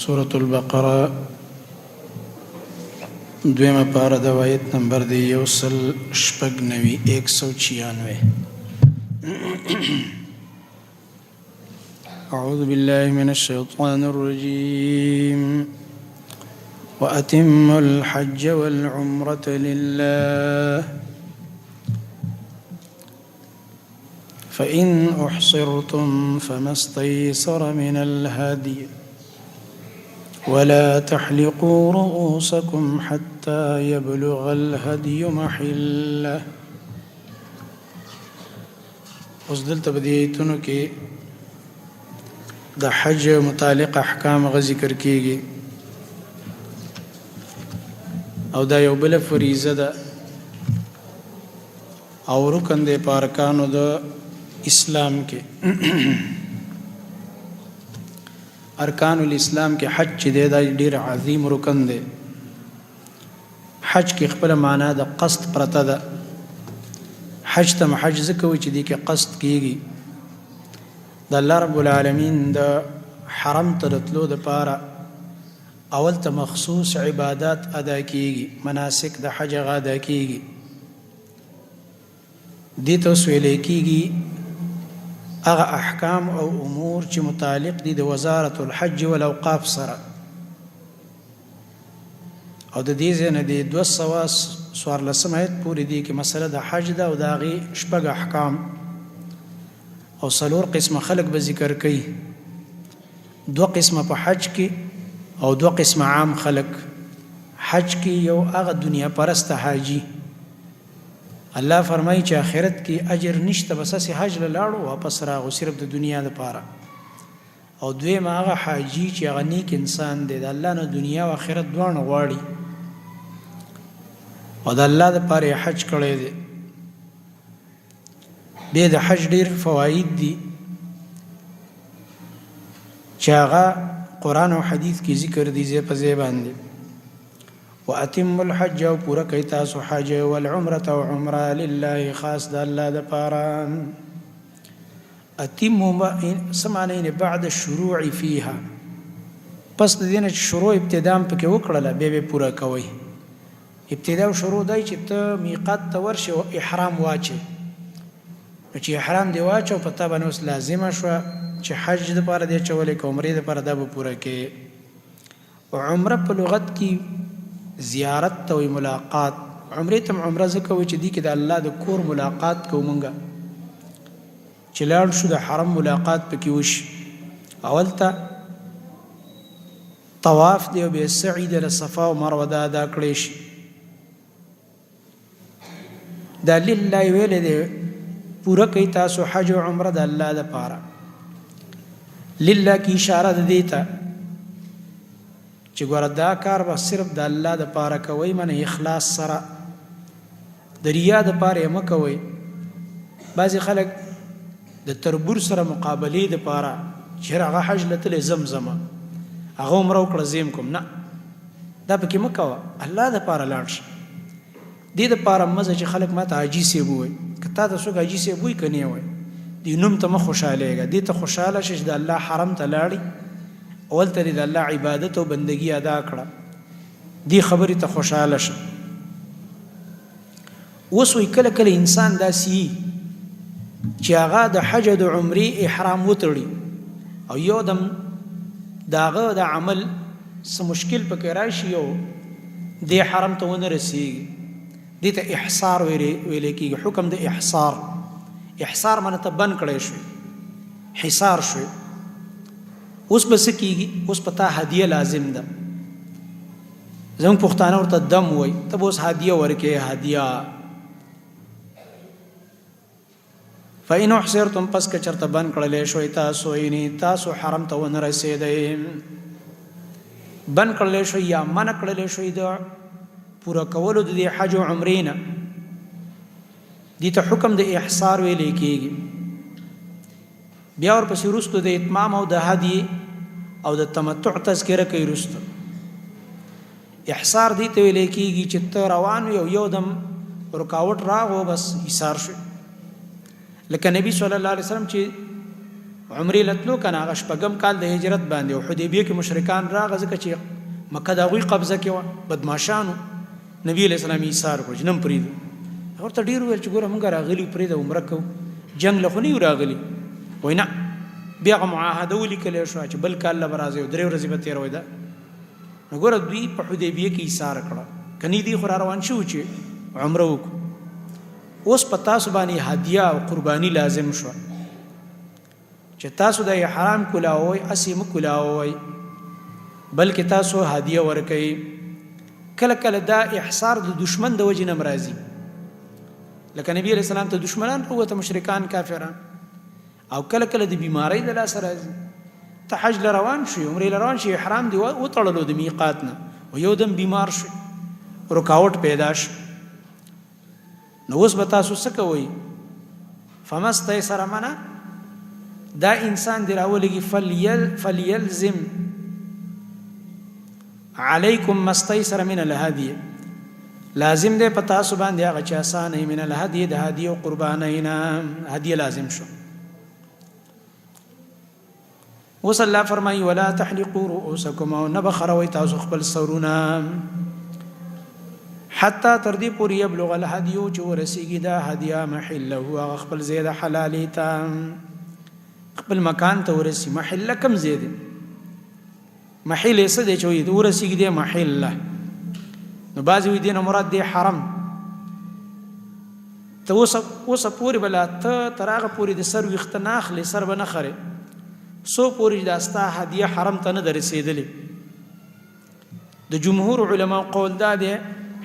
سورة البقرة دویمه پارا د آیت نمبر دی 196 أعوذ بالله من الشيطان الرجيم وأتموا الحج والعمرة لله فإن أحصرتم فما استيسر من الهدي ولا تحلقوا رؤوسكم حتى يبلغ الهدي محله. اوس دلته په دې ایتونو کې د حج متعلق احکام ذکر کیږي او دا یو بل فریضه ده او رکن دی په ارکانو د اسلام کې. ارکان الاسلام کې حج چې دی دا ډیر عظیم رکن دی. حج کې خپل معنا د قصد پرته ده. حج ته حج ځکه وایي چې دی کې قصد کیږي د الله رب العالمین د حرم ته راتلو دپاره اول ته مخصوص عبادات ادا کیږي، مناسک د حج هغه ادا کیږي. دې ته اوس ویلی کیږي هغه احکام او امور چې متعلق دي د وزارت الحج والاوقاف سره. او د دې ځای نه د 214 آیت پورې دي کې مسله د حج ده او د هغې شپږ احکام او 4 قسمه خلق به ذکر کوي. 2 قسمه په حج کې او 2 قسمه عام خلق. حج کې یو هغه دنیا پرست حاجی، الله فرمایي چې آخرت کې اجر نشته، بس اسې حج لاړو واپس راغو صرف د دنیا لپاره. او دویم هغه حاجی چې هغه نیک انسان دی، د الله نه دنیا او آخرت دواړه غواړي او د الله لپاره حج کړی دی. بیا د حج ډیر فواید دي چې هغه قرآن او حدیث کې ذکر دي ځای په ځای باندې. واتم الحج او پورا کوي تاسو حج والعمره او عمره لله خاص د الله لپاره. اتم سمعنه بعد الشروع فيها، پس د دې نه شروع ابتدا پکې وکړله بیا پورا کوي. ابتدا او شروع دی چې ته میقات ته ورشې او احرام واچې، چې احرام دی واچو پته باندې اوس لازمه شو چې حج د پاره دی چولې که عمرې د پاره دا به پوره کې. او عمره په لغت کې زیارت ته وي، ملاقات. عمرې ته عمره ځکه وایي چې دې کې د الله د کور ملاقات کوو مونږه، چې لاړ شو د حرم ملاقات پکې وشي. اول ته طواف دی او بیا سعی د صفا او مروه دا ادا کړی شي. دا لله ویلې دی پوره کوي تاسو حج او عمره د الله لپاره. لله کی اشاره ده دیتا چې ګوره دا کار به صرف د الله د پاره کوي، من اخلاص سره د ریا د پاره مه کوي. بعضې خلک د تربور سره مقابلې د پاره چې هغه حج لتلی زمزم هغه عمره وکړه زیم کوم، نه دا پکې مه کوه، الله د پاره لاړ شه. دې د پاره مزه چې خلک ماته حاجي صاحب ووایي، که تا ته څوک حاجي صاحب وایي که نه وایي، دې نوم ته مه خوشحالېږه. دې ته خوشحاله شه چې د الله حرم ته لاړې، اول ته د الله عبادت او بندگی ادا کړه، دې خبرې ته خوشحاله شه. اوس وایي کله کله انسان داسې چې هغه د حج د عمرې احرام وتړي او یو دم د هغه د عمل څه مشکل پکې راشي او دې حرم ته ونه رسېږي، دې ته احصار ویلی کېږي. حکم د احصار، احصار معنی ته بند کړی شوی، حصار شوی. اوس به څه کېږي؟ اوس په تا هدیه لازم ده. زموږ پښتانه ورته دم وایي، ته به اوس هدیه ورکې. هدیه فإن احصرتم، پس که چېرته بند کړلی شوی تاسو، یعنې تاسو حرم ته ونه رسېدئ، بند کړلی شوی یا منع کړلی شوی د پوره کولو د دې حج او عمرې نه، دې ته حکم د احصار ویلی کېږي. بیا ورپسې وروستو د اتمام او د هدي او د تمتع تذکره کوي. وروستو احصار دې ته ویلی کېږي چې ته روان وي او یو دم رکاوټ راغو بس ایثار شو. لکه نبی صلی الله علیه وسلم چې عمرې لتلو کنه هغه شپږم کال د هجرت باندې او حدیبیه کې مشرکان راغله ځکه چې مکه د هغوی قبضه کې وه بدماشانو نبی علیه السلام یې ایثار کړو چې نه م پرېږدو هغه ورته ډېر وویل چې ګوره مونږ راغلي پرېږده عمره کوو جنګ له خو نه یو راغلي وایي نه بیا هغه معاهده ولیکلی شوه چې بل کال له به راځئ او 3 ورځې به تېروي ده نو ګوره دوی په حدیبیه کې ایثار کړه کنی دی خو را روان شو چې عمره وکړو اوس په تاسو باندې هدیه او قرباني لازم شوه چې تاسو د احرام کولاوئ هسې مه کولاوئ بلکې تاسو هدیه ورکئ کله کله دا احصار د دشمن د وجې نه هم راځي لکه نبی علیه السلام ته دشمنان راووته مشرکان کافران او کله کله د بیمارۍ د لاسه راځي ته حج له روان شوې عمرې له روان شوې احرام دې وتړلو د میقات نه او یو دم بیمار شوې رکاوټ پیدا شو نو اوس به تاسو څه کوئ فما استیسر منه دا انسان دی راولږي فلیلزم علیکم ما استیسر من الهدی لازم دی په تاسو باندې هغه چې آسان من الهدی د هدی او قربانینا هدیه لازم شو اوس الله فرمایي ولا تحلقوا رؤوسکم او نه بخروي تاسو خپل سرونه حتی تر دې پورې یبلغ الهدی چې ورسیږي دا هدیه محله هغه خپل ځای د حلالۍ ته خپل مکان ته ورسي محله کم ځای دی محل یې څه دی چې وایي ورسیږي دی محله نو بعضې وایي دې نه مراد دی حرم ته اوسه پورې بله ته تر هغه پورې د سر ویښته نه اخلې سر به نه خرې څو پورې دا ستا هدیه حرم ته نه ده رسېدلې د جمهور علما قول دا دی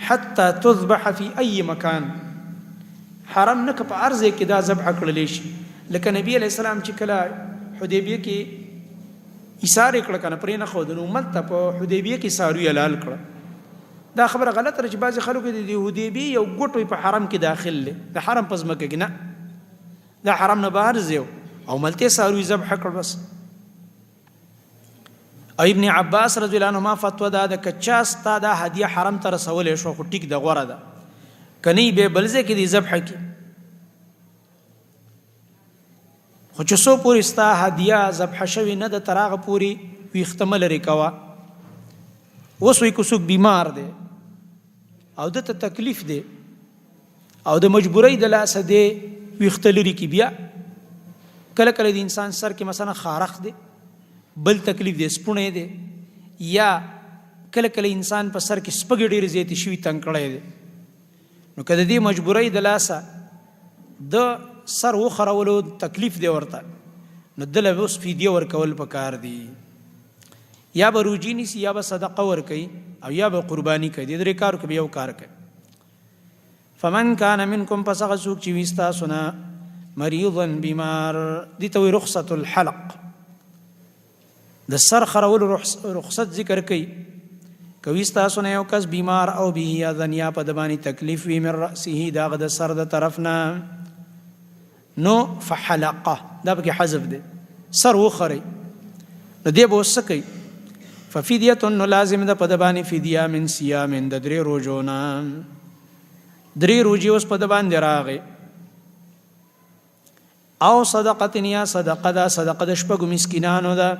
حتی تذبح فی ای مکان حرم نه که په هر ځای کې دا ذبحه کړلی شي لکه نبی علیه السلام چې کله حدیبیه کې ایثار یې کړه که نه پرې نه ښود نو امت ته په حدیبیه کې څاروي حلال کړه دا خبره غلطه ده چې بعضې خلکو د حدیبیې یو ګوټ په حرم کې داخل دی د حرم په ځمکه کې نه دا حرم نه بهر ځای او ملته څاروي ذبحه کړ بس او ابن عباس رضی الله عنهما فتوا دا د کچا ستا دا هدیه حرم ته رسولې شو خو ټیک د غوره ده کني به بلځه کې دی ذبح کې خو چې څو پورې ستا هدیه ذبح شوی نه د تراغه پورې ویښته مه لرې کوه اوس وایي که څوک بیمار دی او دته تکلیف دی او د مجبورۍ د لاسه دی ویښته لرې کړي بیا کله کله د انسان سر کې مثلا خارخ دی بل تکلیف دی سپونه دی یا کله کله انسان په سر کې سپږې ډېرې زیاتې شوي تنګ کړی دی نو که د دې مجبورۍ د لاسه د سر وخرولو تکلیف دی ورته نو دله اوس فدیه ورکول پکار دی یا به روجي نیسي یا به صدقه ورکوي او یا به قرباني کوي د درې کارو کې به یو کار کوي فمن کان منکم پس هغه څوک چې وي ستاسو نه مریضا بیمار دې ته وایي رخصة الحلق د سر خرولو رخصت ذکر کوي کوي ستاسو نه یو کس بیمار او به اذن یا په د باندې تکلیف وي من رأسه د هغه د سر د طرف نه نو فحلقه دا پکې حذف دی سر وخرئ نو دی به اوس څه کوي ففدیة نو لازم ده په د باندې فدیه من صیام د 3 روزو نه 3 روزې اوس په د باندې راغی او صدقه یا صدقه ده صدقه د شپږو مسکینانو ده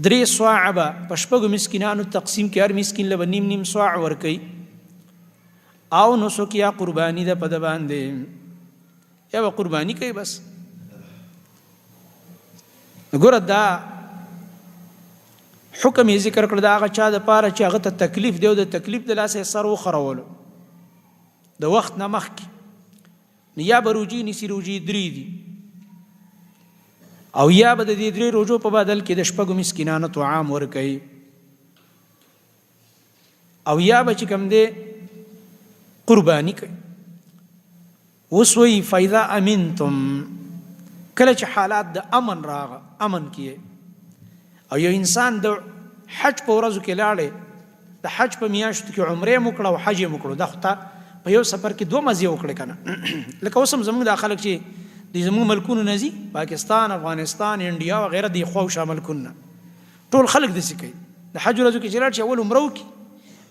3 صاع به په شپږو مسکینانو تقسیم کې هر مسکین له به نیم صاع ورکوي او نسک یا قرباني ده په د باندې یا به قرباني کوي بس ګوره دا حکم یې ذکر کړ د هغه چا دپاره چې هغه ته تکلیف دی او د تکلیف د لاسه یې سر وخرولو د وخت نه مخکې نو یا به روجي نیسي روجي 3 دي او یا به د دې 3 روزو په بدل کې د شپږو مسکینانو طعام ورکوي او یا به چې کوم دی قرباني کوي اوس وایي فاذا امنتم کله چې حالات د امن راغه امن کیه او یو انسان د حج په ورځو کې لاړې د حج په میاشتو کې عمره وکړه او حج وکړو دا خو ته په یو سفر کې 2 مزې وکړې که نه لکه اوس هم زموږ دا خلک چې د زموږ ملکونو نه ځي پاکستان افغانستان انډیا وغیره د خواوشا ملکونه ټول خلک داسې کوي د حج ورځو کې چې لاړ شي اول عمره وکړي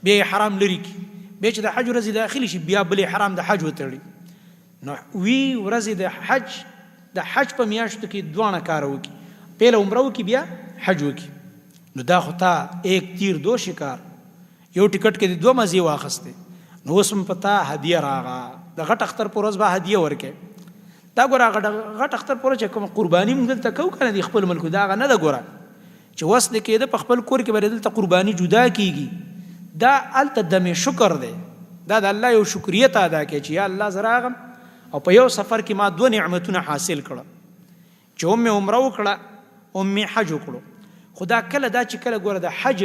بیا یې حرام لرې کړي بیا چې د حج ورځې داخلي شي بیا بل حرام د حج وتړي نو وی ورځې د حج د حج په میاشتو کې دوانه کار وکړي، پیله عمره وکړي بیا حج وکړي، نو دا خو تا ایک تیر دو شکار، یو ټیکټ کې د 2 مزې واخیستې، نو اوس هم په تا هدیه راغه، د غټ اختر پر ورځ به هدیه ورکې. دا ګوره غټ اختر پر ورځ چې کوم قرباني موږ دلته کوو که نه د خپل ملکو، دا هغه نه ده ګوره چې وس د کېده په خپل کور کې به دلته قرباني جدا کېږي. دا هلته دم شکر دی، دا د الله یو شکریت ادا کوي چې یا الله زه راغم او په یو سفر کې ما 2 نعمتونه حاصل کړه، چې هم مې عمره وکړه هم مې حج وکړو. خو دا کله دا چې کله ګوره د حج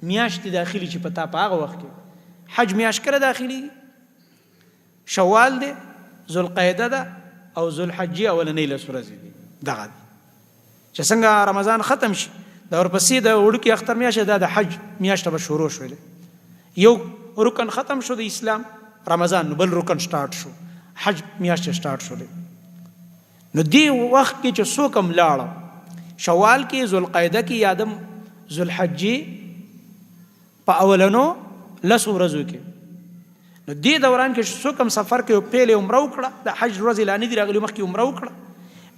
میاشتې داخلي چې په تا په هغه وخت کې حج میاشت کله داخلي، شوال دی، ذوالقعده ده او ذوالحجې اولنۍ 10 ورځې دي. دغه دي چې څنګه رمضان ختم شي دا ورپسې د وړوکي اختر میاشت دا د حج میاشته به شروع شولې. یو رکن ختم شو د اسلام رمضان، نو بل رکن سٹارټ شو، حج میاشت سٹارټ شولې. نو دی وخت کې چې څوک هم لاړه شوال کې، ذوالقعده کې، یادم ذوالحجې په اولنو 10 ورځو کې، نو دې دوران کې څوک هم سفر کې پیلې عمره وکړه، د حج ورځې لا نه دي راغلي، مخکې عمره وکړه،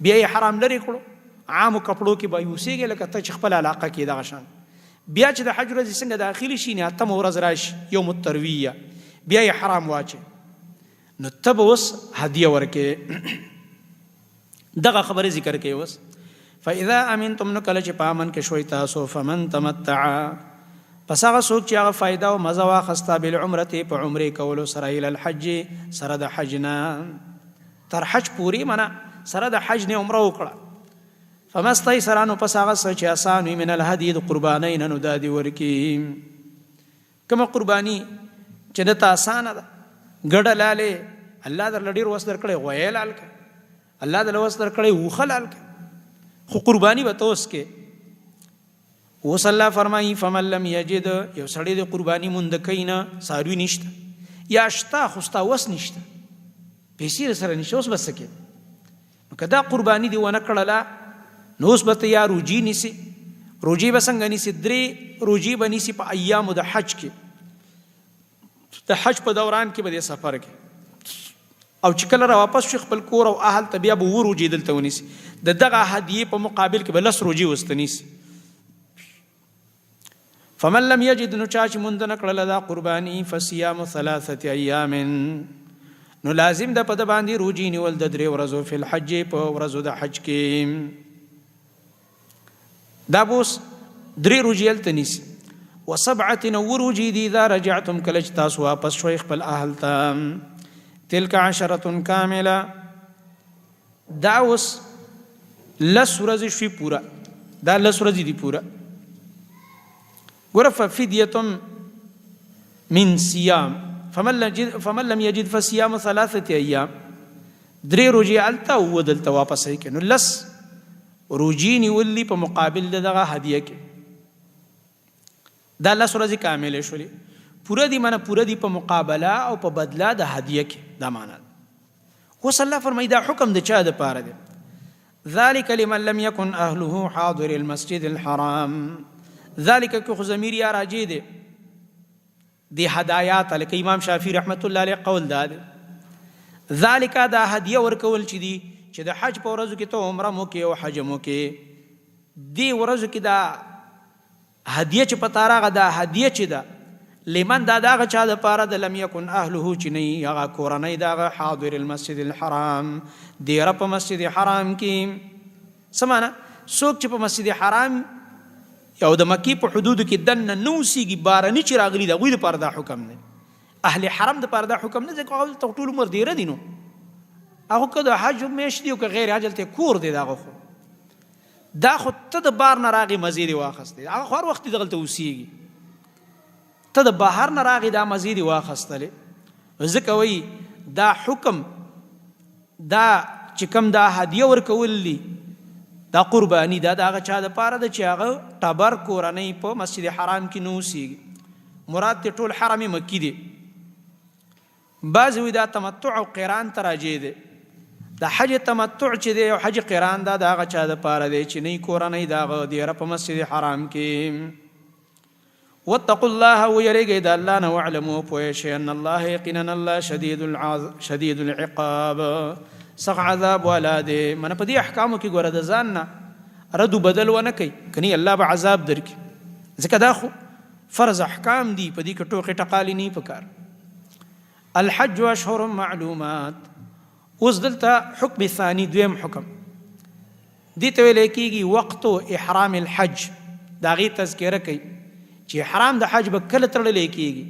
بیا یې حرام لرې کړو، عامو کپړو کې به یوسېږي لکه ته چې خپل علاقه کې دغه شان. بیا چې د حج ورځې څنګه داخلي شي، نه 8مه ورځ راشي یوم الترویه، بیا یې حرام واچي، نو ته به اوس هدیه ورکې. دغه خبرې ذکر کوي اوس. فاذا امنتم، نو کله چې په امن کې شوي تاسو، فمن تمتع، پس هغه څوک چې هغه فایده او مزه واخسته بالعمرې په عمرې کولو سره، الی الحج، سره د حج نه تر حج پورې، منه سره د حج نه عمره وکړه، فما استیسر، نو پس هغه څه چې آسان وي، من الهدي، د قربانۍ نه، نو دا دې ورکړي. کومه قرباني چې دته اسانه ده، ګډه لالې الله درله ډېر وس درکړی، غویی لال کړه، الله درله وس درکړی اوښه لال کړه، خو قرباني به ته اوس کې. اوس الله فرمایي فمن لم یجد، یو سړی د قرباني موند کوي نه، څاروي نشته یا شته خو ستا وس نشته، پیسې سره نشته، اوس به څه کوې؟ نو که دا قرباني دې ونه کړله، نو اوس به ته یا روجي نیسي. روجي به څنګه نیسي؟ 3 روجي به نیسي په ایامو د حج کې، د حج په دوران کې به دې سفر کې، او چې کله را واپس شي خپل کور او اهل ته، بیا به 2 روجي دلته ونیسي، د دغه هدیې په مقابل کې به 10 روجي ورسته نیسي. فمن لم یجد، نو چا چې موند نه کړله دا قرباني، فصیام 3 ایام، نو لازم ده په د باندې روجي نیول د 3 ورځو، فی الحج، په ورځو د حج کې. دا بوس 3 روجي هلته نیسي، و7 نو روجي دي اذا رجعتم، کله چې تاسو واپس شوئ خپل اهل ته، تلک 10 کامله، دا اوس 10 ورځې شوي پوره، دا 10 ورځې دي پوره. ګوره ففدیة من صیام، فمن لم یجد فصیام 3 ایام، 3 روجي هلته او دلته واپس یې کې، نو 10 روجي نیولي په مقابل دغه هدیه کې، دا 10 ورځې کاملې شولې، پوره دي، معنی پوره دي په مقابله او په بدله د هدیه کې، دا معنی. اوس الله فرمایي دا حکم د چا دپاره دی؟ ذلک لمن لم یکن اهله حاضر المسجد الحرام. ذلک که خو ضمیر یا راجع دی دی هدایات، لکه امام شافعي رحمت الله علیه قول دا دی، ذلک دا هدیه ورکول چې دی چې د حج په ورځو کې ته عمره مو کې او حج مو کې، دی ورځو کې دا هدیه چې په تا راغه، دا هدیه چې ده لمن، دا دغه چا دپاره د لم یکن اهله چې نه هغه کورنۍ د هغه حاضر المسجد الحرام، دیره په مسجد حرام کې. څه معنی؟ څوک چې په مسجد حرام او د مکی په حدودو کې دننه نه اوسېږي، بارني چې راغلي د هغوی دپاره دا حکم دی، اهل حرم دپاره دا حکم نه، ځکه هغوی ته ټول عمر دیره دي، نو هغه که د حج میاشت دي او که غیر حج هلته کور دی، د هغه خو دا خو ته د بار نه راغې مزې دې واخیستې، هغه خو هر وخت دغلته اوسېږي، ته د بهر نه راغې دا مزې دې واخیستلې. ځکه وایي دا حکم، دا چې کوم دا هدیه ورکول دي، دا قربانی، دا د هغه چا دپاره ده چې هغه ټبر کورنۍ په مسجد حرام کې نه اوسېږي، مراد ته ټول حرم مکی دی. بعضې وایي دا تمتع او قران ته راجع دی، د حج تمتع چې دی او حج قران دا د هغه چا دپاره دی چې نه کورنۍ د هغه دیره په مسجد حرام کې. واتقوا الله ويرګي د الله نه واعلموا پوه شئ ان الله یقینا الله شدید العقاب سخت عذاب ولاده من په دې احکامو کې ګوره د ځان نه ردو بدل ونه کوي کني الله به عذاب درکړي ځکه دا خو فرض احکام دي په دې کې ټوکې ټقالي نه پکار الحج اشهر معلومات اوس دلته حکم ثاني دویم حکم دي ته ویل کېږي وقت احرام الحج دا غي تذکره کوي چې احرام د حج به کله تړل کېږي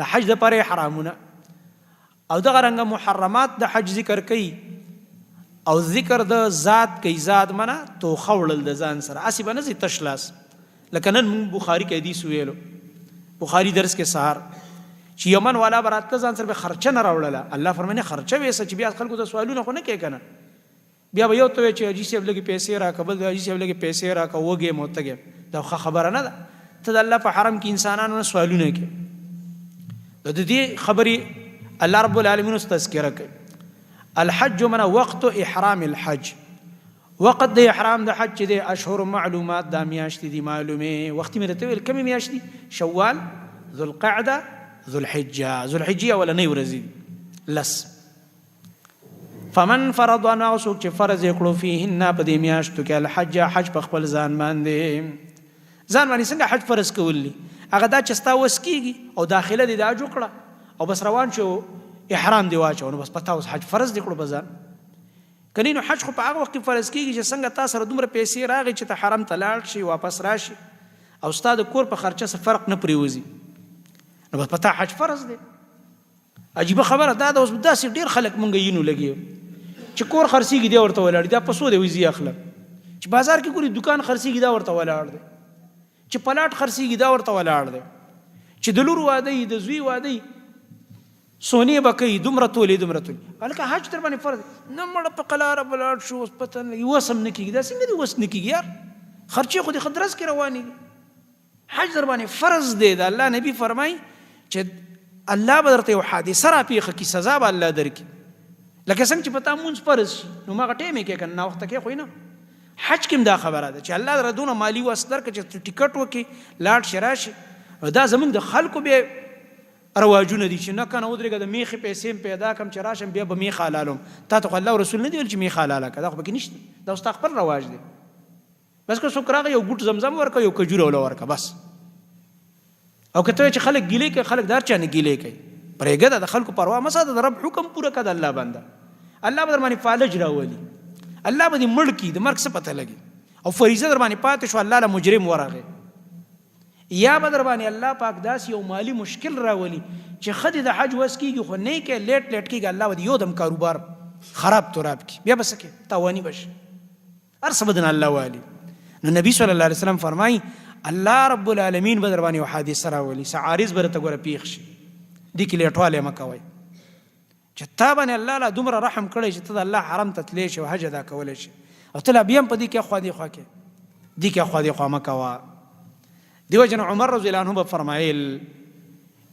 د حج د پاره حرامونه او دغه رنګ محرمات د حج ذکر کوي او ذکر د ذات کوي ذات معنا تو خولل د ځان سره اسی بنزي تشلاس لکه نن بخاری کې حدیث ویلو بخاری درس کې سحر چې یمن والا برات ځان سره به خرچه نه راوړله الله فرمانه خرچه وې چې بیا خلکو ته سوالونه خو نه کوي کنه بیا به یو ته چې اجي سیب لګي پیسې را قبل اجي سیب لګي پیسې را کا وګه موتګه دا خبره نه ده ته د الله په حرم کې انسانانو سوالونه کوي د دې خبري الله رب العالمین تذکرہ کوي الحج من وقت احرام الحج وقت د احرام د حج د اشهر معلومات د میاشت دي معلومه وخت مې ته ویل کوم میاشت دي شوال ذو القعده ذو الحجه ولا نه ورځي لس فمن فرض انا وسوک چې فرض کړو فيهن په دې میاشتو کې الحج حج په خپل ځان باندې څنګه حج فرض کولی هغه دا چې ستا وس کیږي او داخله دي دا جوړه او بس روان شو احرام دی واچو نو بس پتا اوس حج فرض دی کړو بازار کني نو حج خو په هغه وخت فرض کیږي چې څنګه تاسو سره دومره پیسې راغی چې ته حرم ته لاړ شي واپس راشي او استاد کور په خرچه څه فرق نه پریوزي نو بس پتا حج فرض دی عجیب خبره دا اوس داسې ډیر خلک مونږ یینو لګي چې کور خرڅيږي دی ورته ولاړ دی په سو دی وزي اخلک چې بازار کې ګوري دکان خرڅيږي دا ورته ولاړ دی چې پلاټ خرڅيږي دا ورته ولاړ دی چې د لور واده د زوی واده سونی بکې دومره تولې الکه حج تر باندې فرض نه مړ په قلاره بلاړ شو اوس پته نه وسم نه کیږي دا څنګه دی وس نه کیږي یار خرچې خو دې خدرس کې رواني حج در باندې فرض دی دا الله نبی فرمای چې الله بدرته یو حادثه را پیخه کی سزا به الله درکې لکه څنګه چې پتا مونږ فرض نو ما غټې مې کې کنه وخت کې خو نه حج کې دا خبره ده چې الله ردونه مالی واسطر کې چې ټیکټ وکي لاړ شراشي دا زمونږ د خلکو به رواجونه دي چې نه کنه ودرېګه د میخي پیسې پیدا کم چې راشم بیا به میخ حلالم تا ته الله رسول نه دی چې میخ حلاله کړه خو به کې نشته دا واست خپل رواج دی بس که څوک راغی یو ګوټ زمزم ورکه یو کجوره ولا ورکه بس او کته چې خلک ګیلې کوي خلک دار چا نه ګیلې کوي پرېګه د خلکو پروا مساده د رب حکم پوره کړه الله بنده الله به باندې فالج راولي الله به دې مړ کی د مرګ څه پته لګي او فریضه در باندې پاتې شو الله له مجرم ورغه یا بدر باندې الله پاک داس یو مالی مشکل راولي چې خدي د حج وس کیږي خو نه کې لیټ کیږي الله ودی یو دم کاروبار خراب تراب کی بیا بس کې تاوانی بش ارس بدن الله والی نو نبی صلی الله علیه وسلم فرمای الله رب العالمین بدر باندې یو حادثه راولي سعارض برته ګوره پیښ شي دي کې لیټواله مکوي چې تا باندې الله لا دومره رحم کړی چې ته الله حرم ته تلې شي او حج ادا کول شي او ته بیا په دې کې خو دې خو کې دي کې خو دې خو مکوا دیو جن عمر رضی الله عنه فرمایل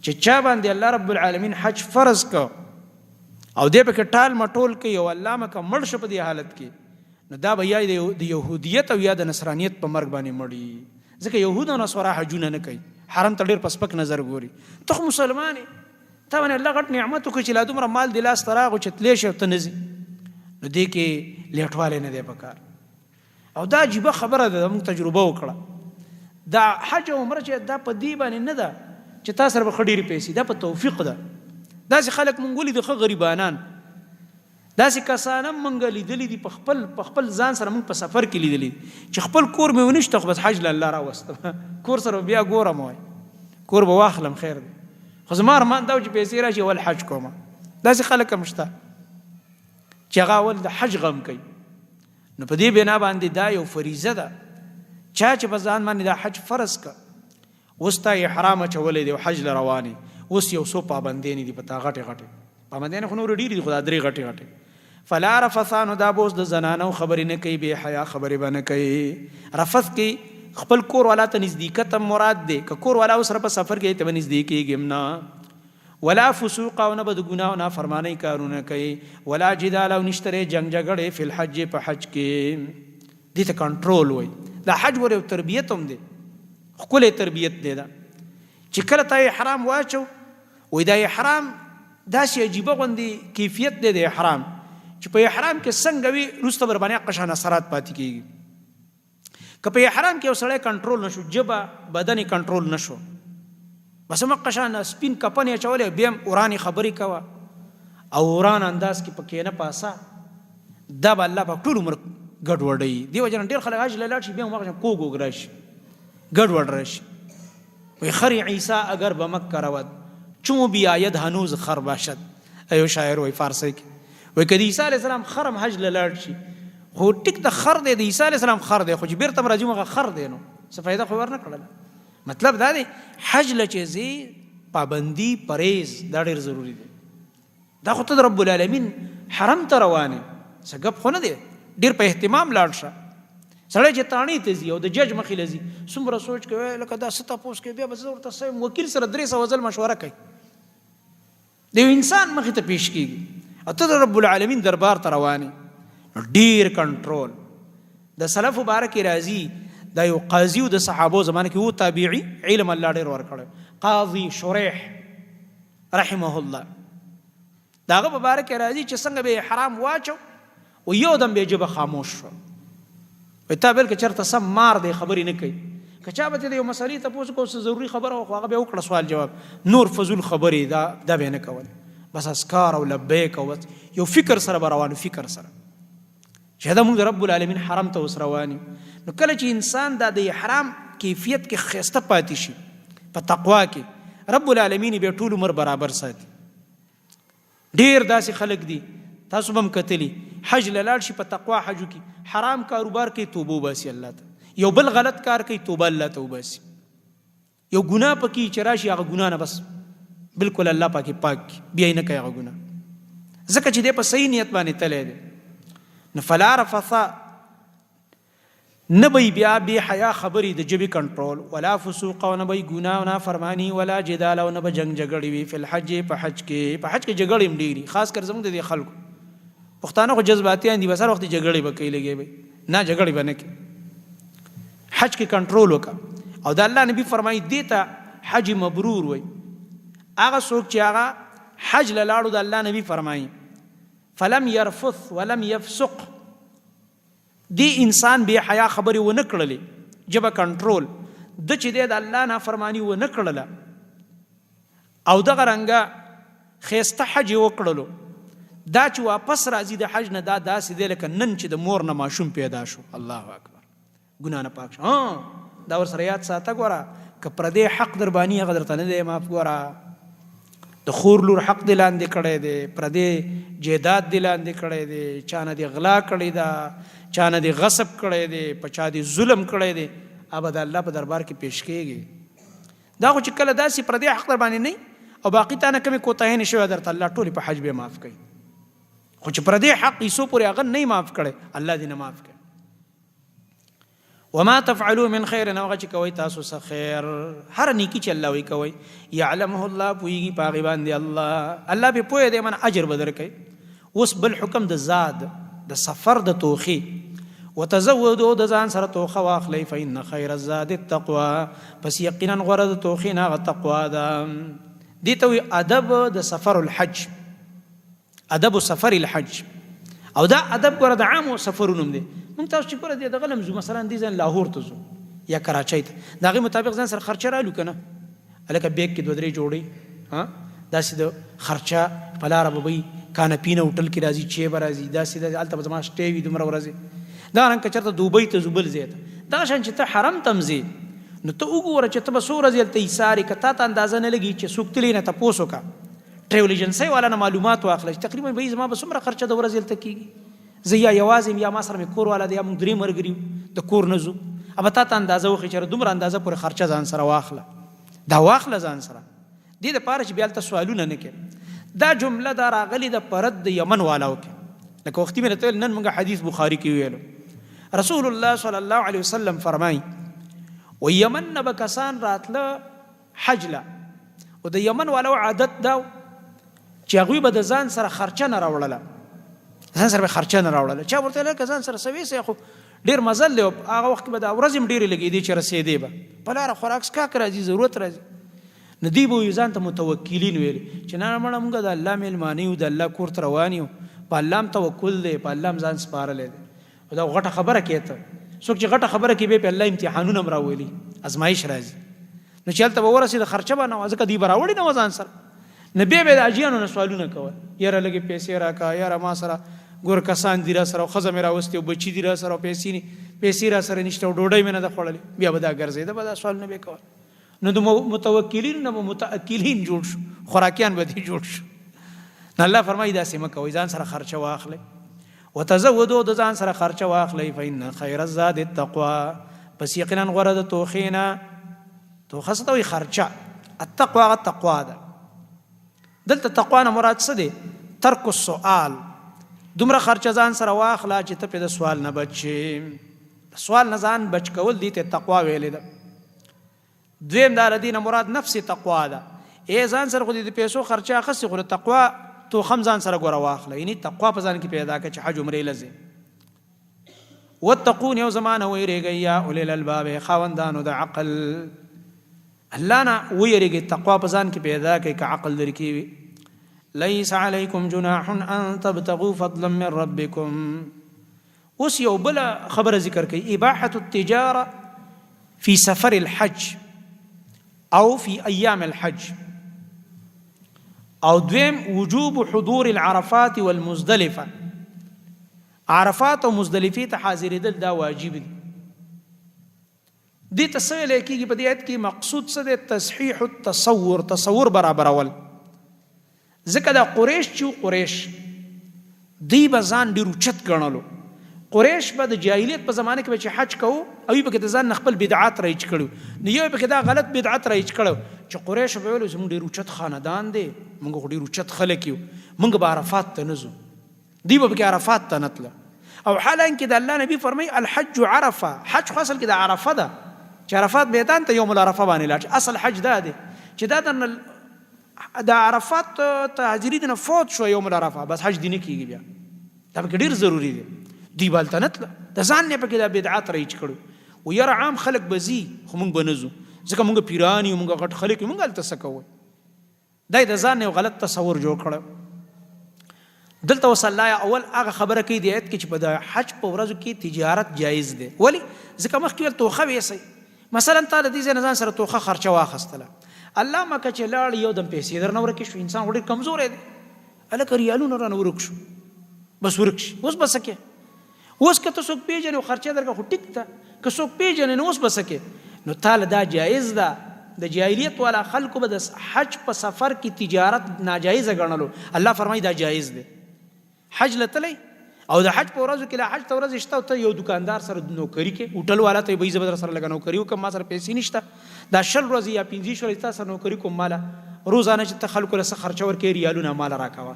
چې چا باندې الله رب العالمین حج فرض کو او دې په ټال مټول کې یو الله مکه مړ شپ دی حالت کې نو دا بیا د يهودیت او یا د نصرانیت په مرګ باندې مړی ځکه يهود او نصارا حجونه نه کوي حرم ته ډیر پسپک نظر ګوري ته مسلمان ته باندې الله غټ نعمت کو چې لا دومره مال د لاس تراغو چې تلې شو ته نزي نو دې کې لیټواله نه دی پکار او دا عجیب خبره ده موږ تجربه وکړه دا حج او عمره چې دا په دی باندې نه ده چې تاسو سره خډيري پیسې دا په توفیق ده داسې خلک مونږ ولې د غریبانان داسې کسان مونږ لیدلې دي په خپل ځان سره مونږ په سفر کې لیدلې چې خپل کور مې ونشته خو بس حج الله راوست کور سره بیا ګورم وای کور به واخلم خیر دی خو زما ارمان دا چې پیسې راشي ول حج کوم داسې خلک مشته چې هغه ول د حج غم کوي نو په دې بنا باندې دا یو فریضه ده چا چې په ځان باندې د حج فرض کا وستا احرام چولې دی حج رواني اوس یو سو پابندې نه دي پتا غټه پابندې نه خو نور ډېری خدا درې غټه فلا رفثان دا بوس د زنانو خبرې نه کوي به حیا خبرې باندې کوي رفث کې خپل کور والا ته نزدېکت مراد دی ک کور والا سره په سفر کې ته نزدېکېږم نه ولا فسوق او نه بد ګناه او نه فرمانی کارونه کوي ولا جدال او نشتره جنگ جګړه فل حج په حج کې دې ته کنټرول وای دا حج ور تربیت هم دی ښکلی تربیت دی دا چې کله تا احرام واچو وایي دا احرام داسې عجیبه غوندې کیفیت دی د احرام چې په احرام کې څنګه وي وروسته ورباندې هغه شان اثرات پاتې کېږي که په احرام کې یو سړی کنټرول نشو ژبه بدن یې کنټرول نشو بس همغه شان سپین کپن یې اچولی بیا هم ورانې خبرې کوه او وران انداز کې پکې نه پاسه دا به الله پاک ټول عمر ګډوډوي دې وجه نه ډېر خلک حج له لاړ شي بیا همغه شان کوږ وږ راشي ګډوډ راشي وی خر عیسی اگر به مکه رود چون بیاید هنوز خر باشد ایو شاعر وی فارسی کې وی که د عیسی علیه السلام خرم حج له لاړ شي خو ټیک د خر دی د عیسی علیه السلام خر دی خو چې بیرته به راځي هغه خر دی نو څه فایده خو ورنه کړله مطلب دا دی حج له چې ځې پابندي پرهیز دا ډېر ضروري دی دا خو ته د رب العالمین حرم ته روان یې څه ګپ خو نه دی ډېر په اهتمام لاړ شه سړی چې تاڼې ته ځي او د جج مخې له ځي څومره سوچ کوي لکه دا څه تپوس کوي بیا به زه ورته څه وکیل سره 300 ځل مشوره کوي د یو انسان مخې ته پیش کېږي او ته د رب العالمین دربار ته روان یې ډېر کنټرول د سلفو باره کې راځي دا یو قاضي و د صحابو زمانه کې و تابعي علم الله ډېر ورکړی قاضي شریح رحمه الله د هغه په باره کې راځي چې څنګه به احرام واچو او یو دم به ژبه خاموش شو وایي تا بلکې چېرته سم مار دی خبرې نه کوي که چا به ته د یو مسلې تپوس کوو څه ضروري خبره وه خو هغه به وکړه سوال جواب نور فضول خبرې دا به یې نه کول بس اذکار او لبیک او یو فکر سره به روان فکر سره چې دا موږ د رب العالمین حرم ته اوس روان یو نو کله چې انسان دا د احرام کیفیت کې ښایسته پاتې شي په تقوا کې رب العالمین بیا ټول عمر برابر ساتي ډېر داسې خلک دي تاسو به هم کتلي حج له لاړ شي په تقوا حج وکړي حرام کاروبار کوي توبه وباسي الله ته یو بل غلط کار کوي توبه الله ته وباسي یو ګناه پکې چې راشي هغه ګناه نه بس بالکل الله پاکي پاک بیا یې نه کوي هغه ګناه ځکه چې دی په صحیح نیت باندې تللی دی نو فلا رفث نه به بیا بې حیا خبرې د ژبې کنټرول ولا فسوق او نه به ګناه او نافرماني ولا جدال او نه به جنګ جګړې وي فی الحج په حج کې جګړې هم ډېري خاص کر زموږ د دې خلکو پښتانه خو جذباتیان دي بس هر وخت جګړې به کوي لګې به نه جګړې به نه کوي حج کې کنټرول وکړه او د الله نبی فرمایي دې ته حج مبرور وایي هغه څوک چې هغه حج له لاړو د الله نبی فرمایي فلم يرفث ولم يفسق دی انسان بے حیا خبرې ونه کړلې ژبه کنټرول د چې دی د الله نافرماني ونه کړله او دغه رنګه ښایسته حج یې وکړلو دا چې واپس راځي د حج نه دا داسې دی لکه نن چې د مور نه ماشوم پیدا شو الله اکبر ګناه نه پاک شو دا ورسره یاد ساته ګوره که پردی حق در باندې هغه درته نه دی معاف ګوره د خور لور حق دی لاندې کړی دی پردی جیداد دی لاندې کړی دی چا نه دی غلا کړی ده چا نه دی غصب کړی دی په چا دی ظلم کړی دی ابه د الله په دربار کې پیش کېږي دا خو چې کله داسې پردی حق در باندې نه او باقي تا نه کومې کوتاهي نه شوی درته الله ټولې په حج به معاف کوي خو چې پردی حق ایسو پورې هغه نه معاف کړی الله دې نه معاف کړي وما تفعلوا من خیر نو هغه چې کوئ تاسو څه خیر هر نیکي چې الله وی کوئ یعلمه الله پوهیږي په هغې باندې الله به پوهه دی من اجر به درکوي اوس بل حکم د زاد د سفر د توخي وتزودوا د ځان سره توخه واخلئ فإن خیر الزاد التقوى پس یقینا غوره د توخي نه هغه تقوا ده دې ته وایي ادب د سفر الحج ادب سفر الحج او دا ادب ګوره د عامو سفرونو دی مونږ تاسو چې ګوره دغه لم ځو مثلا دې ځای لاهور ته ځو یا کراچۍ ته د هغې مطابق ځان سره خرچه رالو که نه هلکه بیګ کې 2-3 جوړې داسې د خرچه په لاره به وي کانپینه هوټل کې راځي چی به راځي داسې هلته به زما شټې وي دومره ورځې دغه رنګ که چېرته دوبۍ ته ځو بل ځای ته دغه شان چې ته حرم ته هم ځې نو ته وګوره چې ته به څو ورځې هلته ایسارې که تا ته اندازه نه لګي چې څوک تللی نه تپوس وکړه ټریول ایجنسۍ والا نه معلومات واخله چې تقریبا به زما به څومره خرچه د ورځې هلته کېږي زه یا یوازې یا ما سره مې کور والا دی یا موږ 3 ملګري د کور نه ځو ابه تا ته اندازه وښیي چې دومره اندازه پورې خرچه ځان سره واخله دا واخله ځان سره دې دپاره چې بیا هلته سوالونه نه کوې دا جمله دا راغلې ده په رد د یمن والاو کې لکه وختي مې راته ویل نن موږ حدیث بخاري کې ویلو رسول الله صلی الله علیه وسلم فرمایي و یمن نه به کسان راتله حج له و د یمن والاو عادت دا چې هغوی به د ځان سره خرچه نه راوړله ځان سره به خرچه نه راوړله چا ورته ویل که ځان سره څه ویسئ خو ډېر مزل دی هغه وخت کې به دا ورځې هم ډېرې لګېدې چې رسېدې به په لاره خوراک څښاک راځي ضرورت راځي نو دوی به وي ځان ته متوکلین ویل چې نه مړه موږ د الله میلمانه یو د الله کور ته روان یو په الله هم توکل دی په الله هم ځان سپارلی دی دا غټه خبره کېته څوک چې غټه خبره کې به په الله امتحانونه هم راولي ازمایش راځي نو چې هلته به ورسېده خرچه به نه وه ځکه دوی به راوړي نه وه ځان سره نو بیا به د حاجیانو نه سوالونه کول یاره لږې پیسې راکړه یاره ما سره ګور کسان دي را سره او ښځه مې راوستې او بچي دي را سره او پیسې را سره نشته او ډوډۍ مې نه ده خوړلې بیا به دا ګرځېده به دا سوالونه به یې کول نو د متوکلین نه به متأکلین جوړ شو خوراکیان به دې جوړ شو نو الله فرمایي داسې مه کوئ ځان سره خرچه واخلئ وتزودوا د ځان سره خرچه واخلئ فإن خیر الزاد التقوی پس یقینا غوره د توخې نه توخه څه ته وایي خرچه التقوی هغه تقوا ده دلته تقوا نه مراد څه دی ترک السؤال دومره خرچه ځان سره واخله چې ته پرې د سوال نه بچ شې د سوال نه ځان بچ کول دې ته تقوا ویلې ده دویم دا له دې نه مراد نفس تقوا ده ځان سره خو دې د پیسو خرچه اخیستې خو د تقوا تو خم ځان سره ګوره واخله یعنې تقوا په ځان کې پیدا کړه چې حج عمرې لځې واتقون یو زمانه ویرېږئ یا اولي الالباب خاوندانو د عقل الله نه ویرېږئ تقوا په ځان کې پیدا کړئ که عقل در کې وي ليس عليكم جناح ان تبتغوا فضلا من ربكم اوس یو بله خبره ذکر کوي اباحه التجاره في سفر الحج او في ايام الحج او دویم وجوب حضور العرفات والمزدلفه عرفات او مزدلفه ته حاضرېدل دا واجب دي دې ته څه ویلی کېږي په دې آیت کې مقصود څه دی تصحیح التصور تصور برابرول ځکه دا قریش چې قریش دوی به ځان ډېر اوچت ګڼلو قریش به د جاهلیت په زمانه کې به چې حج کوو او یې پکې د ځان نه خپل بدعات رایج کړي نو یو پکې دا غلط بدعت رایج کړی چې قریش به ویل زموږ ډېر اوچت خاندان دی موږ خو ډېر اوچت خلک یو موږ به عرفات ته نه ځو دوی به پکې عرفات ته نه تله او حالانکه د الله نبی فرمایي الحج عرفه حج خو اصل کې د عرفه ده چې عرفات میدان ته یوم العرفه باندې لاړ اصل حج دا دی چې دا د عرفات ته حاضري نه فوت شو یوم العرفه بس حج دی نه کېږي بیا دا پکې ډېر ضروري دی دوی به هلته نه تله د ځان نه پکې دا بدعات رایج کړو و یاره عام خلک به ځي خو موږ به نه ځو ځکه موږ پیران یو موږ غټ خلک یو موږ هلته څه کوو دا یې د ځان نه یو غلط تصور جوړ کړی دلته اوس الله اول هغه خبره کوي د آیت کې چې په د حج په ورځو کې تجارت جایز دی ولې ځکه مخکې ویل توخه ویسئ مثلا تا د دې ځای نه ځان سره توخه خرچه واخیستله الله مکه چې لاړ یو دم پیسې درنه ورکې شو انسان خو ډېر کمزوری دی هلکه ریالونه رانه ورک شو بس ورک شي اوس به څه کې اوس که ته څوک پېژنې او خرچه درکړه خو ټیک ده که څوک پېژنې نو اوس به څه کې نو تاله دا جایز ده د جاهلیت والا خلکو به د حج په سفر کې تجارت ناجایزه ګڼلو الله فرمایي دا جایز دی حج له تلی او د حج په ورځو کې لا حج ته ورځ شته او ته یو دکاندار سره نوکري کې هوټل والا ته وایي زه به در سره لږه نوکري وکړم ما سره پیسې نشته دا 10 ورځې یا 15 ورځې تا سره نوکري کوم ماله روزانه چې ته خلکو له څه خرچه ورکوې ریالونه ماله راکوه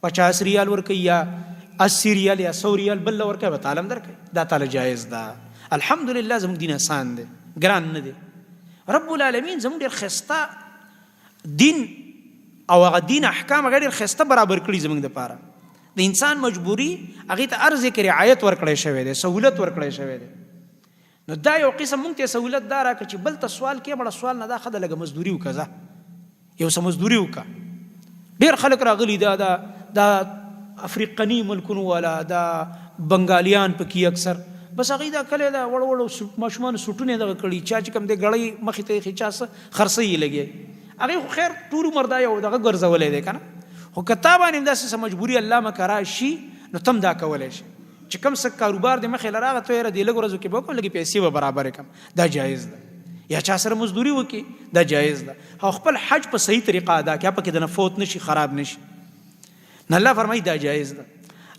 50 ریال ورکوي یا 80 ریال یا 100 ریال بل له ورکوي به تعالی هم درکوي دا تعالی جایز ده الحمدلله زموږ دین آسان دی ګران نه دی رب العالمین زموږ ډېر ښایسته دین او هغه دین احکام هغه ډېر ښایسته برابر کړي زموږ دپاره د انسان مجبوري هغې ته هر ځای کې رعایت ورکړی شوی دی سهولت ورکړی شوی دی نو دا یو قسم مونږ ته سهولت دا راکړه چې بل ته سوال کې مړه سوال نه دا ښه ده لږه مزدوري وکړه ځه یو څه مزدوري وکړه ډېر خلک راغلي دا افریقني ملکونو والا دا بنګالیان پکې اکثر بس هغوی دا کلی دا وړ وړ ماشومانو سوټونه دغه کړي چا چې کوم دی ګړۍ مخې ته یې چا څه خرڅه یې لګي هغې خو خیر ټول عمر دا یو دغه ګرځولی دی که نه خو که تا باندې همداسې څه مجبوري الله مکه راشي نو تم دا کولی شي چې کوم څه کاروبار د مخې له راغه ته یاره دې لږ ورځو کې به وکړم لږې پیسې به برابرې کړم دا جایز ده یا چا سره مزدوري وکړي دا جایز ده او خپل حج په صحیح طریقه ادا کړي پکې د نه فوت نه شي خراب نه شي نو الله فرمایي دا جایز ده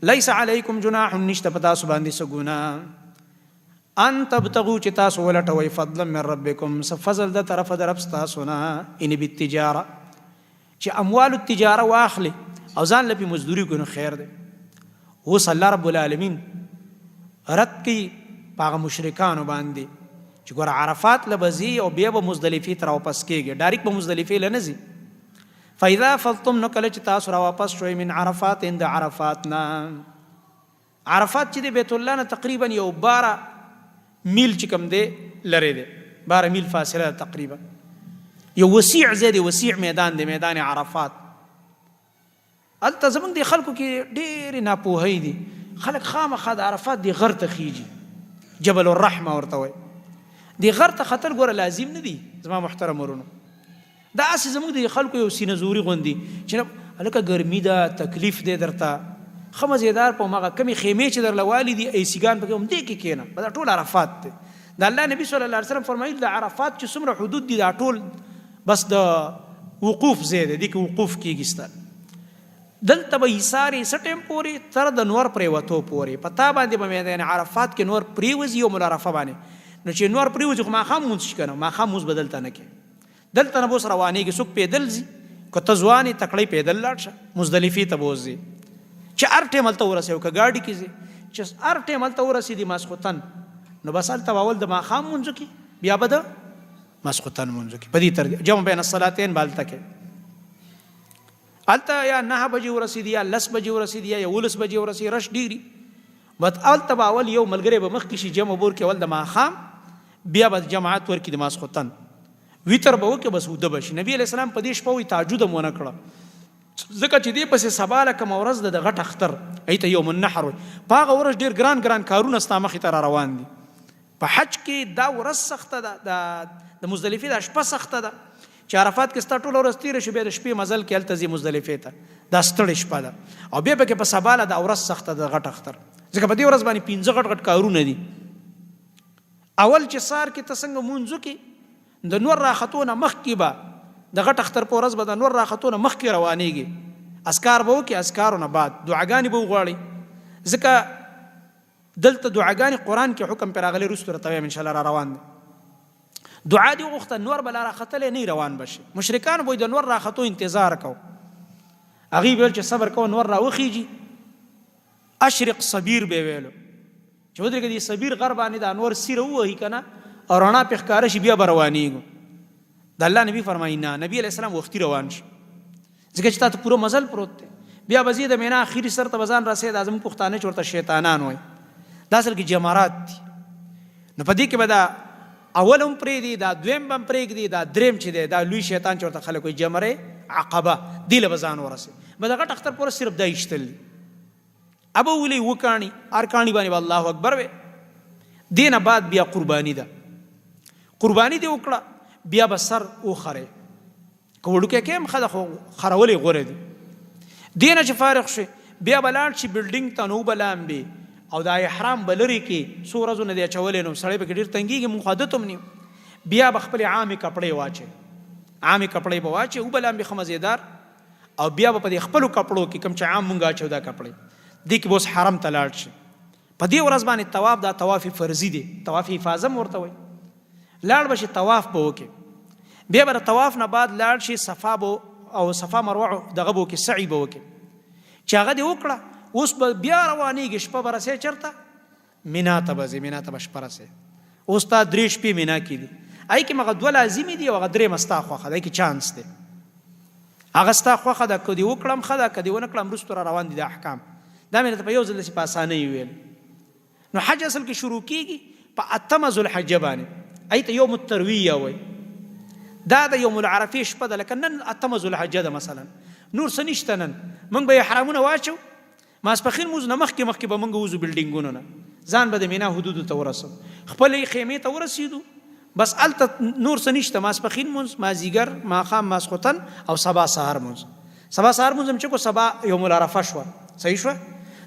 لیس علیکم جناح نشته په تاسو باندې څه ګناه ان تبتغوا چې تاسو ولټوئ فضلا من ربکم څه فضل د طرفه د رب ستاسو نه ان بالتجاره چې اموال التجاره واخلي او ځان لپاره مزدوري کوي نو خیر دی اوس الله رب العالمین رد کوي په هغه مشرکانو باندې چې ګوره عرفات له به ځي او بیا به مزدلفې ته راواپس کېږي ډایرکټ به مزدلفې له نه ځي فاذا فضتم نو کله چې تاسو راواپس شوئ من عرفات د عرفات نه عرفات چې د بیت الله نه تقریبا یو 12 میل چې کوم دی لرې دی 12 میل فاصله تقریبا. یو وسیع ځای دی، وسیع میدان دی، میدان عرفات. هلته زموږ د خلکو کې ډېرې ناپوهۍ دي. خلک خامخا د عرفات د غر ته خیږي، جبل الرحمه ورته وایي. د غر ته ختل ګوره لازم نه دي زما محترم ورونو. دا هسې زموږ د خلکو یو سینه زوري غوندي چې هلکه ګرمي ده، تکلیف دی درته، ښه مزېدار په همغه کمې خیمې چې درله والي دي ایسیګان پکې همدې کې کښېنه. دا ټول عرفات دی. د الله نبي صلی الله علیه وسلم فرمایي د عرفات چې څومره حدود دي دا ټول بس د وقوف ځای دی، دې کې وقوف کېږي ستا. دلته به ایسارې څه ټایم پورې تر د نور پرېوتو پورې په تا باندې به میدان عرفات کې نور پرېوځي یوم العرفه باندې. نو چې نور پرېوځي خو ماښام لمونځ شي که نه، ماښام لمونځ به دلته نه کوې. دلته نه به اوس روانېږي، څوک پیدل ځي، که ته ځوان یې تکړی پیدل لاړ شه، مزدلفې ته به اوس ځي چې هر ټایم هلته ورسوي، که ګاډي کې ځي چې هر ټایم هلته ورسېدي ماسخوتن، نو بس هلته به اول د ماښام لمونځ وکړي، بیا به د ماسخوتن لمونځ وکړي. په دې ترتیب جمع بین الصلاتین به هلته کوي. هلته یا 9 بجې ورسېدي یا 10 بجې ورسېدي یا 11 بجې ورسېدي، رش ډېري بس هلته به اول یو ملګری به مخکې شي جمع به ورکړي اول د ماښام، بیا به جماعت ورکړي د ماسخوتن، ویتر به وکړي بس وده به شي. نبي علیه السلام په دې شپه وایي تهجد هم ونه کړه، ځکه چې دې پسې سبا له کومه ورځ ده د غټ اختر ایته یوم النحر وایي، په هغه ورځ ډېر ګران ګران کارونه ستا مخې ته را روان دي. په حج کې دا ورځ سخته ده، د مزدلفې دا شپه سخته ده چې عرفات کې ستا ټوله ورځ تېره شي، بیا د شپې مزل کې هلته ځي مزدلفې ته، دا ستړې شپه ده. او بیا پکې په سبا له دا ورځ سخته ده د غټ اختر، ځکه په دې ورځ باندې 15 غټ غټ کارونه دي. اول چې سار کې ته څنګه مونځ وکړې، د نور راختو نه مخکې به د غټ اختر په ورځ به د نور راختو نه مخکې روانېږي، اذکار به وکړي، اذکارو نه بعد دعاګانې به وغواړي، ځکه دلته دعاګانې قرآن کې حکم پرې راغلی، وروستو راته وایم انشاءالله را روان دی. دعا دې وغوښته نور به لا راختلی نه روان به شي. مشرکان به د نور راختو انتظار کو، هغوی به ویل چې صبر کوه نور راوخیږي. اشرق صبیر به ویلو چې ودرېږه دې صبیر غر باندې د انور سیره ووهي که نه او رڼا پې ښکاره شي، بیا به روانېږو. د الله نبي فرمایي نه، نبي علیه السلام وختي روان شي، ځکه چې تا ته پوره مزل پروت دی. بیا به ځې د مینا اخري سر ته به ځان رسې، دا زموږ پښتانه چې ورته شیطانان وایي، دا اصل کې جمرات دي. نو په دې کې به دا اول هم پرېږدي، دا دویم به هم پرېږدي، دا دریم چې دی دا لوی شیطان چې ورته خلک وایي جمره عقبه، دې له به ځان ورسې. به د غټ اختر پوره صرف دا ایشتل دي، ابه ولې وکاڼي هر کاڼي باندې به الله اکبر وی. دې نه بعد بیا قرباني ده، قرباني دې وکړه، بیا به سر وخرې، که وړوکی کې هم ښه ده خو خرولې غوره دي. دې نه چې فارغ شي بیا به لاړ شي بلډینګ ته، نو به لامبې او دا احرام به لرې کې، څو ورځو نه دی اچولی، نو سړی پکې ډېر تنګېږي، مونږ عادت هم نه. بیا به خپلې عامې کپړې واچوي، عامې کپړې به واچوي، او به لامبې ښه مزېدار، او بیا به په دې خپلو کپړو کې کوم چې عام مونږ اچو دا کپړې، دې کې به اوس حرم ته لاړ شي. په دې ورځ باندې طواف، دا طواف فرضي دی، طواف حفاظه هم ورته وایي. لاړ به شي طواف به وکړي، بیا به د طواف نه بعد لاړ شي صفا به او صفا مروه دغه به وکړي، سعی به وکړي. چې هغه دې وکړه اوس به بیا روانېږي، شپه به رسې چېرته؟ مینا ته به ځې، مینا ته به شپه رسې. اوس تا 3 شپې مینا کې دي، هغې کې هغه 2 لازمي دي او هغه 3 ستا خوښه ده، هغې کې چانس دی، هغه ستا خوښه ده، که دې وکړم ښه ده، که دې ونه کړم وروستو را روان دي دا احکام. دا مې درته په یو ځل داسې په اسانۍ ویل. نو حج اصل کې شروع کېږي په 8 ذوالحجه باندې، هغې ته یوم الترویه وایي. دا د یوم العرفې شپه ده، لکه نن 8 ذوالحجه ده مثلا، نور څه نشته. نن موږ به احرامونه واچو، ماسپښین مونځ نه مخکې به موږ وځو بلډینګونو نه، ځان به د مینا حدودو ته ورسو، خپلې خیمې ته ورسېدو، بس هلته نور څه نشته، ماسپښین مونځ، مازدیګر، ماښام، ماسخوتن او سبا سهار مونځ. سبا سهار مونځ هم چې کو، سبا یوم العرفه شوه، صحیح شوه،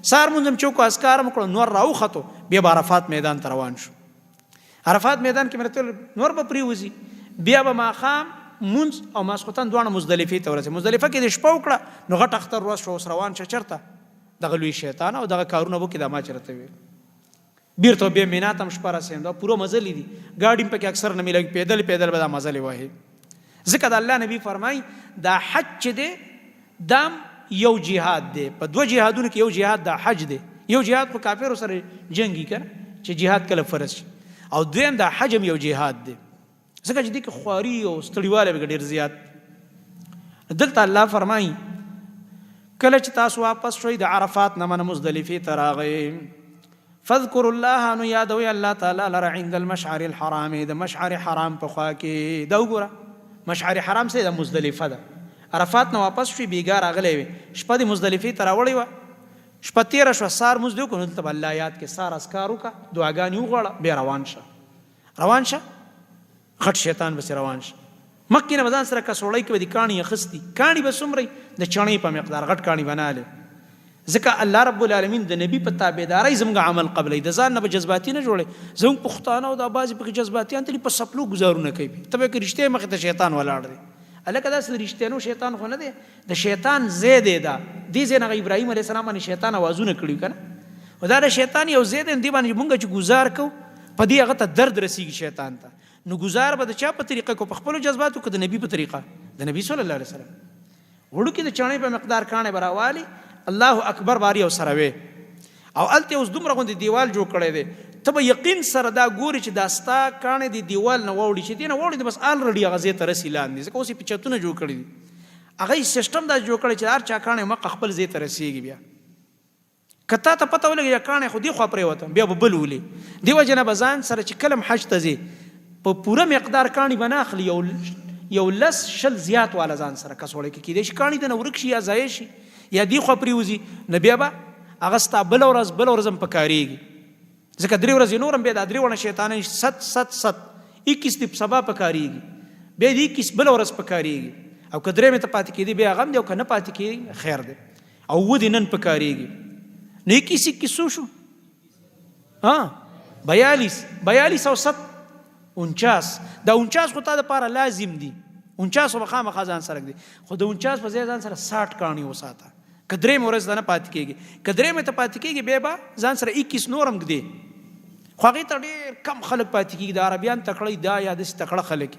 سهار مونځ هم چې کو، اذکار هم کړو، نور راوختو، بیا به عرفات میدان ته روان شو. عرفات میدان کې مې راته نور به پرېوځي، بیا به ماښام مونځ او ماسخوتن دواړه مزدلفې ته ورسې. مزدلفه کې د شپه وکړه، نو غټ اختر ورځ شو، اوس روان شه چېرته؟ دغه لوی شیطان او دغه کارونه وکړي، دا ما چې راته ویل. بیرته بیا مینا ته هم شپه رسېم، دا پوره مزلې دي، ګاډي هم پکې اکثر نه میلوي، پیدل پیدل به دا مزلې وهي. ځکه د الله نبي فرمایي دا حج چې دی دا یو جهاد دی، په 2 جهادونو کې یو جهاد دا حج دی. یو جهاد خو کافرو سره جنګي که نه، چې جهاد کله فرض شي، او دویم دا حج هم یو جهاد دی، ځکه چې دې کې خواري او ستړیوالی به ډېر زیات. دلته الله فرمایي کله چې تاسو واپس شوئ د عرفات نه منه مزدلفې ته راغئ، فذكر الله نو یادوي الله تعالی لره عند المشعر الحرام د مشعر حرام په خوا کې دا وګوره مشعر حرام سه د مزدلفه ده عرفات نه واپس شي بیګار اغلی وي شپه د مزدلفه تر وړي و شپه تیر شو سار مزدو کو نو ته الله یاد کې سار اسکارو کا دعاګانی وغړه به روان شه خټ شیطان بس روان شه مکه نه بدن سره کسوړی کې د کانی خستی کانی به سمري د چڼې په مقدار غټ کانی بناله ځکه الله رب العالمین د نبی په تابعداري زموږ عمل قبلې د ځان نه به جذباتي نه جوړي زموږ پښتانه او د بازي په جذباتيان تل په سپلو گزارونه کوي تبه کې رښتیا مخ ته شیطان ولاړ دی الکه دا سره رښتینو شیطان خو نه دی د شیطان زید دا دې زنه ابراهيم عليه السلام باندې شیطان आवाजونه کړیو کنه ودا د شیطان یو زید دی باندې مونږ چې گزار کو په دې هغه ته درد رسیږي شیطان ته نو گزار به د چا په طریقه کو په خپل جذباتو کې د نبی په طریقه د نبی صلی الله علیه وسلم وړو کې د چانې په مقدار کانه براوالي الله اکبر باری او سره وي او الته اوس دومره غوندي دیوال جوړ کړی دی ته به یقین سره دا ګوري چې داستا کانه دی دیوال نه وړي چې دینه وړي بس الریډي غزه ته رسیلان دي ځکه اوس په چتونه جوړ کړی دي هغه سیستم دا جوړ کړی چې هر چا کانه مخ خپل زی ته رسیږي بیا کته ته پته ولګي کانه خو دی خو پرې وته بیا به بلولې دیو جنا بزان سره چې کلم حج ته زی په پوره مقدار کانی بناخلی یو لس شل زیات والا ځان سره کسوړی کې کیدې شي کانی د نورک شي یا ځای شي یا دی خو پریوزی نبی ابا اغستا بل ورځ هم پکاريږي ځکه درې ورځې نورم به د درې ونه شیطان 7 21 دی سبا پکاريږي به دی 21 بل ورځ پکاريږي او کدرې مې ته پاتې کیدی به غم دی او کنه پاتې کی خیر دی او ودی نن پکاريږي نه 21 سو شو ها 42 او 7 49 دا 49 خو ته د پاره لازم دي 49 وبخامه خزان سره دي خو د 49 په ځای ځان سره 60 کانی وساته کدرې مورز نه پات کیږي کدرې مې ته پات کیږي به با ځان سره 21 نورم دي خو هغه ته ډېر کم خلک پات کیږي د عربیان تکړه دا یا د تکړه خلک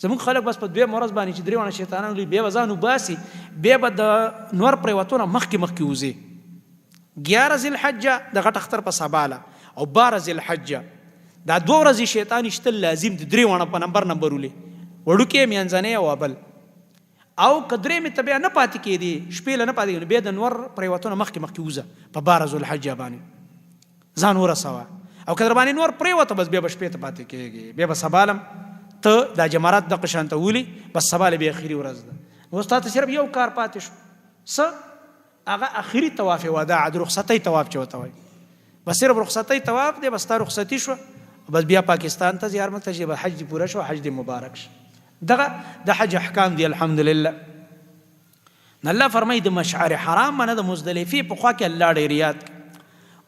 زموږ خلک بس په دوه مورز باندې چې درېونه شیطانان لوي به وزانو باسي به د نور پر وتونه مخکې وزي 11 ذل حجه د غټ اختر په سباله او 12 ذل حجه دا 2 ورځې شیطان شتل لازم د درې ونه په نمبر ولې وړوکې میانځنه او ابل او کدرې می تبع نه پاتې کېدی شپې نه پاتې کېدی به د نور پریوتونه مخکې وزه په 12 ذل حجه باندې ځان ورسوا او کدر باندې نور پریوته بس به شپې ته پاتې کېږي به سبالم ته د جمرات د قشان ته ولي بس سباله به اخیری ورځ ده نو استاد صرف یو کار پاتې شو هغه اخیری طواف وداع د رخصتۍ طواف چوته وای بس صرف رخصتۍ طواف دی بس تا رخصتي شو بس بیا پاکستان ته زیارت ته چې حج پوره شو حج دی مبارک شي دغه د حج احکام دی الحمدلله الله فرمای د مشعر حرام منه د مزدلفه په خوا کې الله ډیر یاد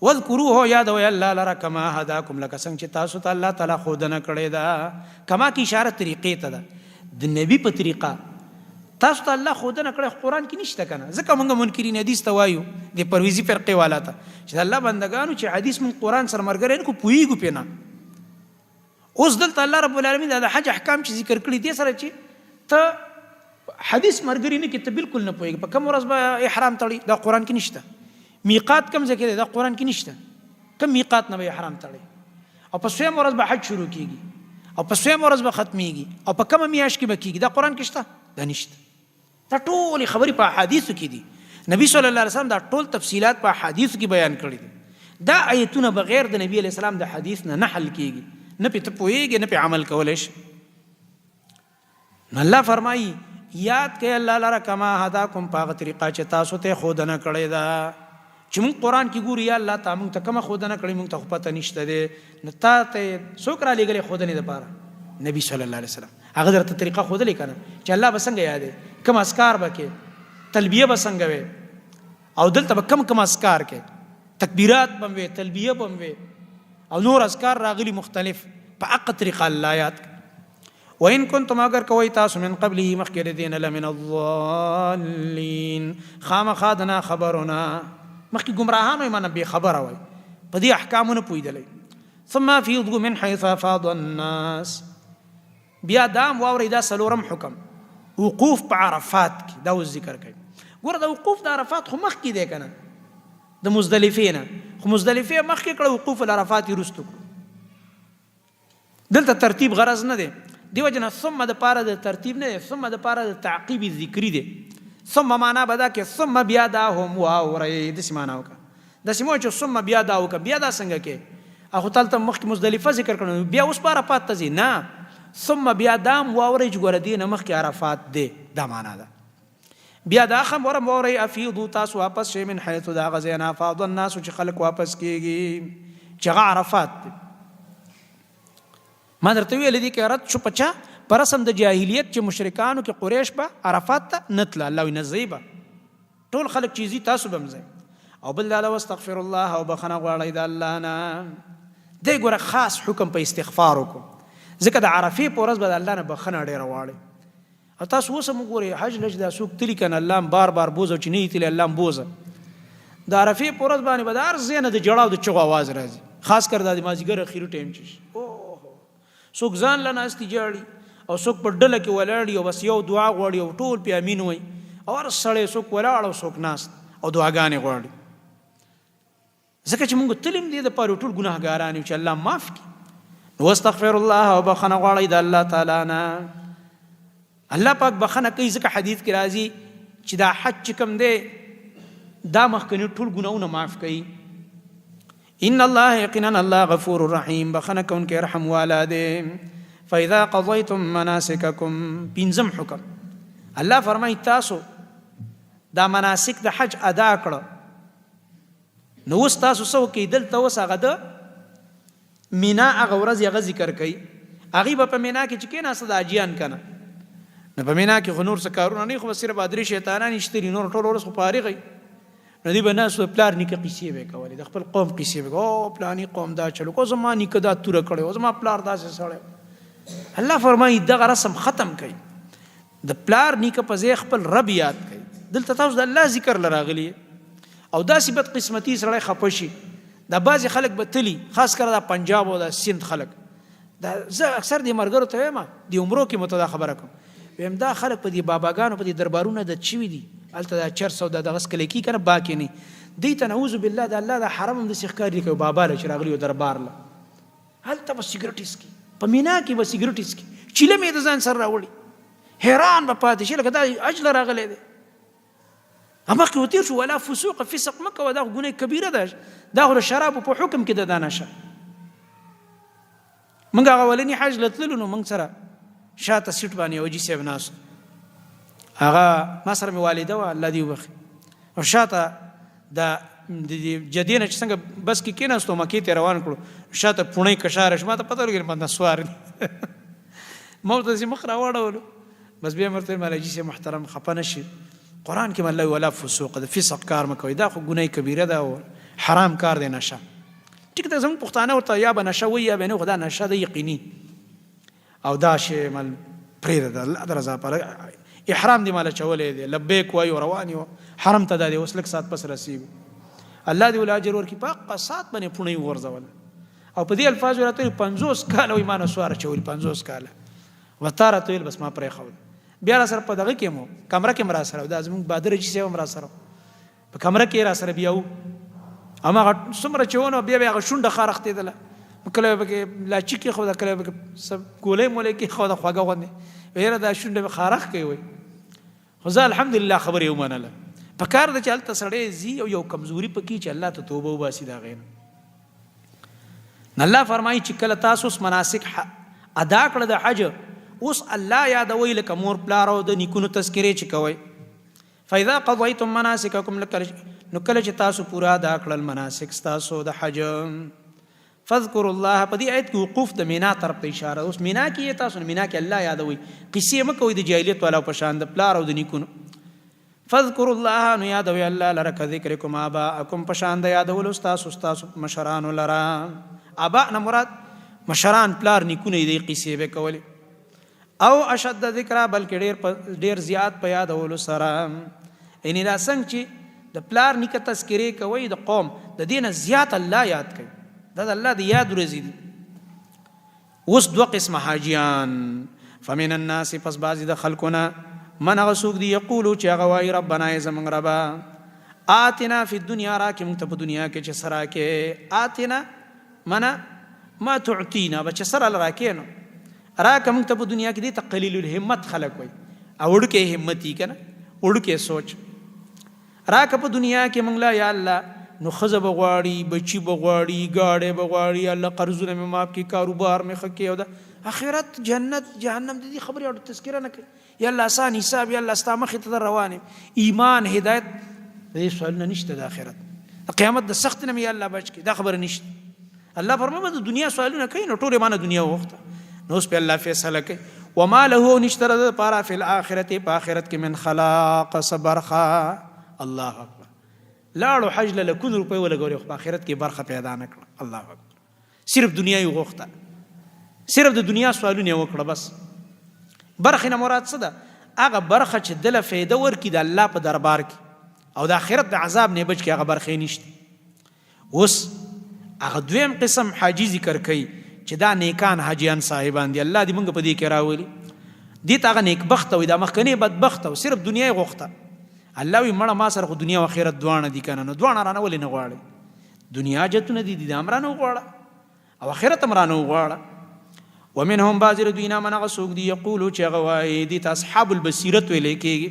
واذکروه یاد او الله لرا کما هداکم لک څنګه چې تاسو ته الله تعالی خودنه کړی دا کما کی اشاره طریقې ته ده د نبی په طریقه تاسو ته الله خودنه کړی قرآن کې نشته کنه ځکه موږ منکرین حدیث ته وایو د پرویزی فرقه والا ته چې الله بندگانو چې حدیث من قرآن سره مرګره کو پویګو پینا اوس دلته الله رب العالمین د حج احکام چې ذکر کړی دي سره چې ته حدیث مرګری نه کې ته بالکل نه پویګ په کوم ورځ به احرام تړي دا قرآن کې نشته میقات کم ځکه دا قرآن کې نشته کوم میقات نه به احرام تړي او په سویم ورځ به حج شروع کیږي او په سویم ورځ به ختميږي او په کوم میاش کې به کیږي دا قرآن کې شته دا نشته دا ټول خبرې په حدیثو کې دي نبی صلی الله علیه وسلم دا ټول تفصيلات په حدیثو کې بیان کړی دي دا آیتونه بغیر د نبی علیہ السلام د حدیث نه حل کیږي نه په تپویږي نه په عمل کولای شي الله فرمایي یاد کړئ الله لرا کما هداکم په طریقه چې تاسو ته خودنه کړی دا چې مون قرآن کې ګوري یا الله تعالی مون ته کومه خودنه کړی مون ته پته نشته دي نه ته څوک را لګلې خودنه ده پاره نبی صلی الله علیه وسلم هغه درته طریقه خود لیکنه چې الله بسنګ یادې کوم اسکار بکې تلبیه بسنګ وي او دلته کوم اسکار کې تکبیرات بم وي تلبیه بم وي او نور اسکار راغلي مختلف په اق طریقه الله یاد وان کنتم اگر کوي تاسو من قبله مخکې دین لمن الضالین خامخادنا خبرنا مخکې گمراهانو ایمان به خبره وای په دې احکامونه پویدلې ثم فيض من حيث فاض الناس بیا دام واوري دا سلورم حکم وقوف په عرفات کې دا ذکر کوي ګوره دا وقوف د عرفات خو مخکې دی کنه د مزدلفین خو مزدلفه مخکې کړه وقوف العرفات رستو دلته ترتیب غرض نه دی دیو جن ثم د پاره د ترتیب نه ثم د پاره د تعقیب ذکری دی ثم معنا بدا کې ثم بیا دا هم واوري د سمانه وکړه داسې مو چې ثم بیا دا وکړه بیا دا څنګه کې اخو تلته مخکې مزدلفه ذکر کړو بیا اوس په عرفات ته ځي نه ثم بیا دام واورئ چې ګوره دې نه مخکې عرفات دی دا معنا ده بیا دا خبره واورئ افیضو تاسو واپس شئ من حیث دا هغه ځای نه افاض الناس چې خلک واپس کېږي چې هغه عرفات دی ما درته ویل دي کې رد شو پچا پر رسم د جاهلیت چې مشرکانو کې قریش به عرفات ته نتله الله وي نزئ به ټول خلک چې ځي تاسو به هم ځئ او بل دا واستغفر الله او بخښنه غواړئ د الله نه دی ګوره خاص حکم په استغفار وکړو ځکه د عرفې په ورځ به د الله نه بخښنه ډېره غواړئ او تاسو اوس هم وګورئ حج لج دا څوک تلي که نه الله هم بار بار بوزه او چې نه یې تلي الله هم بوزه د عرفې په ورځ باندې به د هر ځای نه د جړا او د چغو آواز راځي خاص کر دا د مازدیګر اخري ټایم چې څوک ځان له ناستې جاړي او څوک په ډله کې ولاړ او بس یو دعا غواړي او ټول پې امین وایي او هر سړی څوک ولاړ او څوک ناست او دعاګانې غواړي ځکه چې موږ تلیم دې دپاره ټول ګناهګاران یو چې الله معاف کړي نو واستغفر الله او بخښنه غواړئ د الله تعالی نه الله پاک بخښنه کوي ځکه حدیث کې راځي چې دا حج چې کوم دی دا مخکني ټول ګناهونه معاف کوي ان الله یقینا الله غفور رحیم بخښنه کوونکی رحم والا دی فاذا قضیتم مناسککم پنځم حکم الله فرمایي تاسو دا مناسک د حج ادا کړه نو اوس تاسو څه وکئ دلته اوس هغه د مینا هغه ورځ هغه ذکر کوي هغې به په مینا کې چې کېناسته د حاجیان که نه نو په مینا کې خو نور څه کارونه نه وي خو به صرف درې شیطانان یې شته دي نور ټول ورځ خو فارغ وي نو دوی به ناست پلار نیکه قیسې به یې کولې د خپل قوم قیسې به او پلاني قوم دا چلو کو زما نیکه دا توره کړی او زما پلار داسې سړی الله فرمایي دغه رسم ختم کوي د پلار نیکه په ځای خپل رب یاد کوي دلته تاسو د الله ذکر له راغلي او داسې بد قسمتي سړی خفه شي دا بعضې خلک به تلي خاص کر دا پنجاب او دا سند خلک دا زه اکثر دې ملګرو ته وایم د عمرو کې مو ته دا خبره کوم ویم دا خلک په دې باباګانو په دې دربارونه د چوي دي هلته دا چرس او دا دغه سکلی کي که نه باکې نه دوی ته نعوذ بالله د الله د حرم هم داسې ښکاري کوي بابا له چې راغلي و دربار له هلته به سګرټ څکي په مینا کې به سګرټ څکي چیله مې د ځان سره راوړي حیران به پاتې شي لکه دا اجله راغلی دی مخکې وتیر شو ولا فسوق فسق مه کوه دا خو ګناه کبیره ده دا خو د شرابو په حکم کې ده دا نشه موږ هغه اولني حج له تللو نو موږ سره شاته سیټ باندې یو حاجي صاحب ناست هغه ما سره مې والده وه الله دې وبخي او شاته د جدې نه چې څنګه بس کې کېناستو مکې ته روان کړو شاته پوڼۍ کشاره شو ما ته پته ولګېده ما نسوار ما ورته داسې مخ راواړولو بس بیا مې ورته ویل حاجي صاحب محترم خفه نه شي قرآن کې الله ولا فسوق د فسق کار مه کوئ دا خو ګناه کبیره ده او حرام کار دی نشه ټیک ده زموږ پښتانه ورته یا به نشه وایي یا به نه خو دا نشه ده یقیني او دا شی مل پرېږده د الله د رضا لپاره احرام دې ماله چولی دی لبیک وایي او روان یو حرم ته دا دی اوس لږ ساعت پس رسېږو الله دې ول اجر ورکړي په حقه ساعت باندې پوڼۍ وغورځوله او په دې الفاظو راته ویل 50 کاله وایي ما نسوار اچولي 50 کاله ورته راته ویل بس ما پرېښود بیا را سره په دغه کې مو کمره کې را سره دا زموږ بادر حاجي صاحب هم را سره په کمره کې را سره بیا و هماغه څومره چې ونه بیا هغه شونډه ښه راختېدله کله به پکې لاچي کېښوده کله به پکې ګولۍ مولۍ کېښوده خوږه غوندې یاره دا شونډه مې خارښ کوي وایي خو زه الحمدلله خبرې ومنله په کار ده چې هلته سړی ځي او یو کمزوري پکې چې الله ته توبه وباسي د هغې نه الله فرمایي چې کله تاسو اوس مناسک ادا کړه د حج اوس الله یادوي لکه مور پلار او د نیکونو تذکرې چې کوئ فاذا قضیتم مناسککم نو کله چې تاسو پورا ادا کړل مناسک ستاسو د حج فاذکروا الله په دې آیت کې وقوف د مینا طرف ته اشاره اوس مینا کې تاسو مینا کې الله یادوي قصې مه کوئ د جاهلیت والا په شان د پلار او د نیکونو فاذکروا الله نو یادوي الله لره که ذکرکم آباءکم په شان د یادولو ستاسو مشرانو لره آباء نه مراد مشران پلار نیکونه دې قصې به کولې او اشد ذکر بلکې ډیر زیات په یادولو سره یعنی دا څنګه چې د پلار نیکه تذکرې کوي د قوم د دې نه زیات الله یاد کوي دا د الله د یاد ورځې دي اوس دوه قسمه حاجیان فمن الناس پس بعضې د خلکونه من هغه څوک دي یقولو چې هغه وایي ربنا ای زموږ ربه آتنا فی الدنیا راکې موږ ته په دنیا کې چې څه راکې آتنا منه ما تعطینا به چې څه راله راکې نو راکه موږ ته په دنیا کې دي ته قلیل الهمت خلک وایي او وړوکی همت یي که نه وړوکی سوچ راکه په دنیا کې موږ له یا الله نو ښځه به غواړي، بچي به غواړي، ګاډی به غواړي، الله قرضونه مې معاف کړي، کاروبار مې ښه کړي. او د آخرت جنت جهنم د دې خبرې او تذکره نه کوي. یا الله آسان حساب، یا الله ستا مخې ته روان یم. ایمان هدایت د دې سوالونه نشته. د آخرت د قیامت د سخت نه مې یا الله بچ کړي، دا خبره نشته. الله فرمایي د دنیا سوالونه کوي نو ټول مانه دنیا وخته، نو اوس په الله فیصله کوي. وما له نشتر د پاره فی الاخرت، په آخرت کې من خلاق صبرخه. الله اکبر. لاړو حج له لکون روپۍ ولګوري، خو په آخرت کې برخه پیدا نه کړه. الله اکبر. صرف دنیا یې غوښته، صرف د دنیا سوالونه وکړه بس. برخه نه مراد څه ده؟ هغه برخه چې دله فایده ورکړي د الله په دربار کې او د آخرت د عذاب نه بچ کې، هغه برخه نشته. اوس هغه دویم قسم حاجی ذکر کوي چې دا نیکان حاجیان صاحبان دي. الله دې موږ په دې کې راولي. دې ته هغه نیکبخته وي، دا مخکنی بدبخته او صرف دنیا یې غوښته. الله وی مړه ما سره خو دنیا او آخرت دواړه دي کنه، نو دواړه رانه ولې نه غواړي؟ دنیا جتونه دي د امرانه وغواړه او آخرت امرانه وغواړه. ومنهم بازر دوینا من غسوق دی یقولو چې هغه وایي دي ته اصحاب البصیرت ویلې کېږي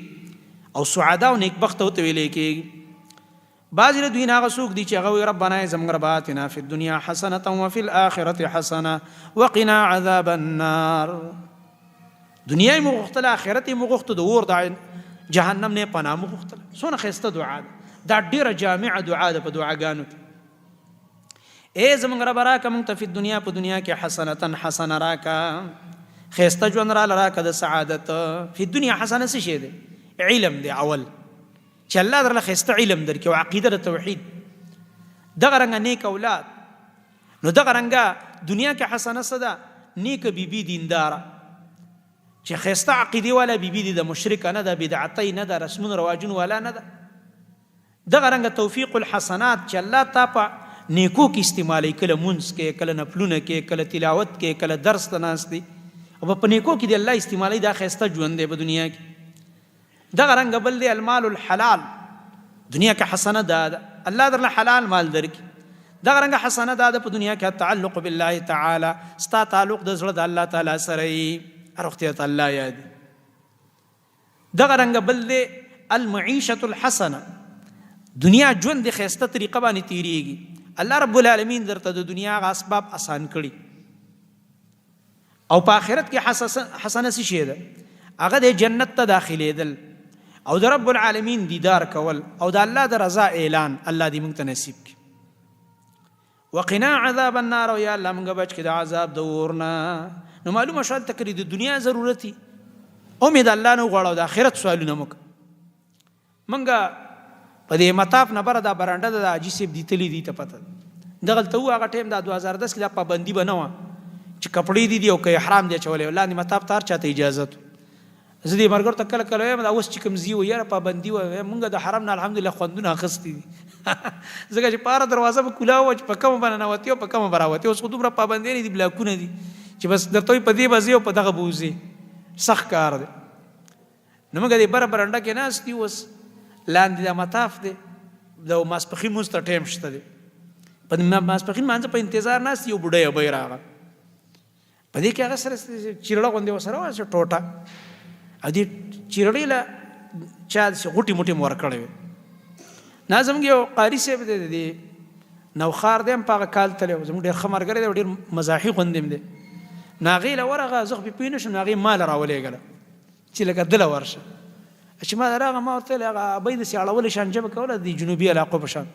او سعدا او نیکبخته ورته ویلې کېږي. بازر دوینا غسوق دی چې هغه وایي ربنا زموږ رب آتنا فی الدنیا حسنة وفي الآخرة حسنة وقنا عذاب النار. دنیا یې مو غوښتله، آخرت یې مو غوښته، د اور د جهنم نه پناه مو غوښتله. څونه ښایسته دعا ده، دا ډېره جامعه دعا ده په دعاګانو کې. اے زمونږ رب راکه مونږ ته فی دنیا، په دنیا کې حسنتن حسنه راکه، ښایسته ژوند راکه د سعادت. فی دنیا حسنه څه شی دی؟ علم دی اول، چې الله درله ښایسته علم درکړي او عقیده د توحید، دغه رنګه نیک اولاد. نو دغه رنګه دنیا کې حسنه څه ده؟ نیک بیبي دینداره چې ښایسته عقیدې والا بیبي دي، د مشرکه نه ده، بدعتۍ نه ده، رسمون رواجون والا نه ده. دغه رنګه توفیق الحسنات چې الله تا په نیکو کې استعمالي، کله مونځ کې، کله نفلونه کې، کله تلاوت کې، کله درس ته ناست دي او په نیکو کې د الله استعمالي، دا ښایسته ژوند دی په دنیا کې. دغه رنګه بل دی المال الحلال، دنیا کې حسنه ده، الله درله حلال مال درکړي. دغه رنګه حسنه ده په دنیا کې التعلق بالله تعالی، ستا تعلق د زړه د الله تعالی سره یې، هر وخت ته الله یاد. دغه رنګه بل دی المعیشة الحسنه، دنیا ژوند د ښایسته طریقه باندې تیریږي. الله رب العالمین درته د دنیا غ اسباب آسان کړي او په آخرت کې حسنه څه شی ده؟ هغه د جنت ته داخلېدل او د رب العالمین دیدار کول او د الله د رضا اعلان. الله دې موږ ته نصیب کړي. وقنا عذاب النار، او یا الله موږ بچ کړي د عذاب د اور نه. نو معلومه شوه ته کړي د دنیا ضرورتي امید الله نه وغواړو، د آخرت سوالونه موږ په دې مطاف نه بره دا برانډه د حاجي صاحب دي تللی دي ته پته دغلته و. هغه ټایم دا 2010 کې دا پابندي به نه وه چې کپړې دي دي او که احرام دی اچولی، لاندې مطاف ته هر چاته اجازه ته. زه دې ملګرو ته کله کله وایم دا اوس چې کوم ځي و یاره پابندي وه، مونږ د حرم نه الحمدلله خوندونه اخیستي دي ځکه چې په هره دروازه به کولا وه چې په کومه به ننوتې او په کومه به راوتې. اوس خو دومره پابندۍ نه دي، بلاکونه دي چې بس درته وایي په دې به ځې او په دغه به وځې، سخت کار دی. نو موږ دې بره برنډه کې ناست دي، اوس لاندې دا مطاف دی، د ماسپښین مونځ ته ټایم شته دی، په ماسپښین مانځه په انتظار ناست یو بوډۍ ابۍ راغله، په دې کې هغه سره چیرړه غوندې ورسره وه ټوټه، او دې چیرړې له چا غوټې موټې مو ورکړې وې. نه زموږ یو قاري صاحب دی، د نوخار دی هم په هغه کال تللی و، زموږ ډېر ښه ملګری دی او ډېر مزاحي غوندې هم دی. نو هغې له ورغه زه خو پې پوه نه شم، نو هغې ما له راولېږله چې لکه دله ورشه. چې ما راغه ما ورته ویل هغه ابۍ داسې اړولې شان ژبه کوله د جنوبي علاقو په شان.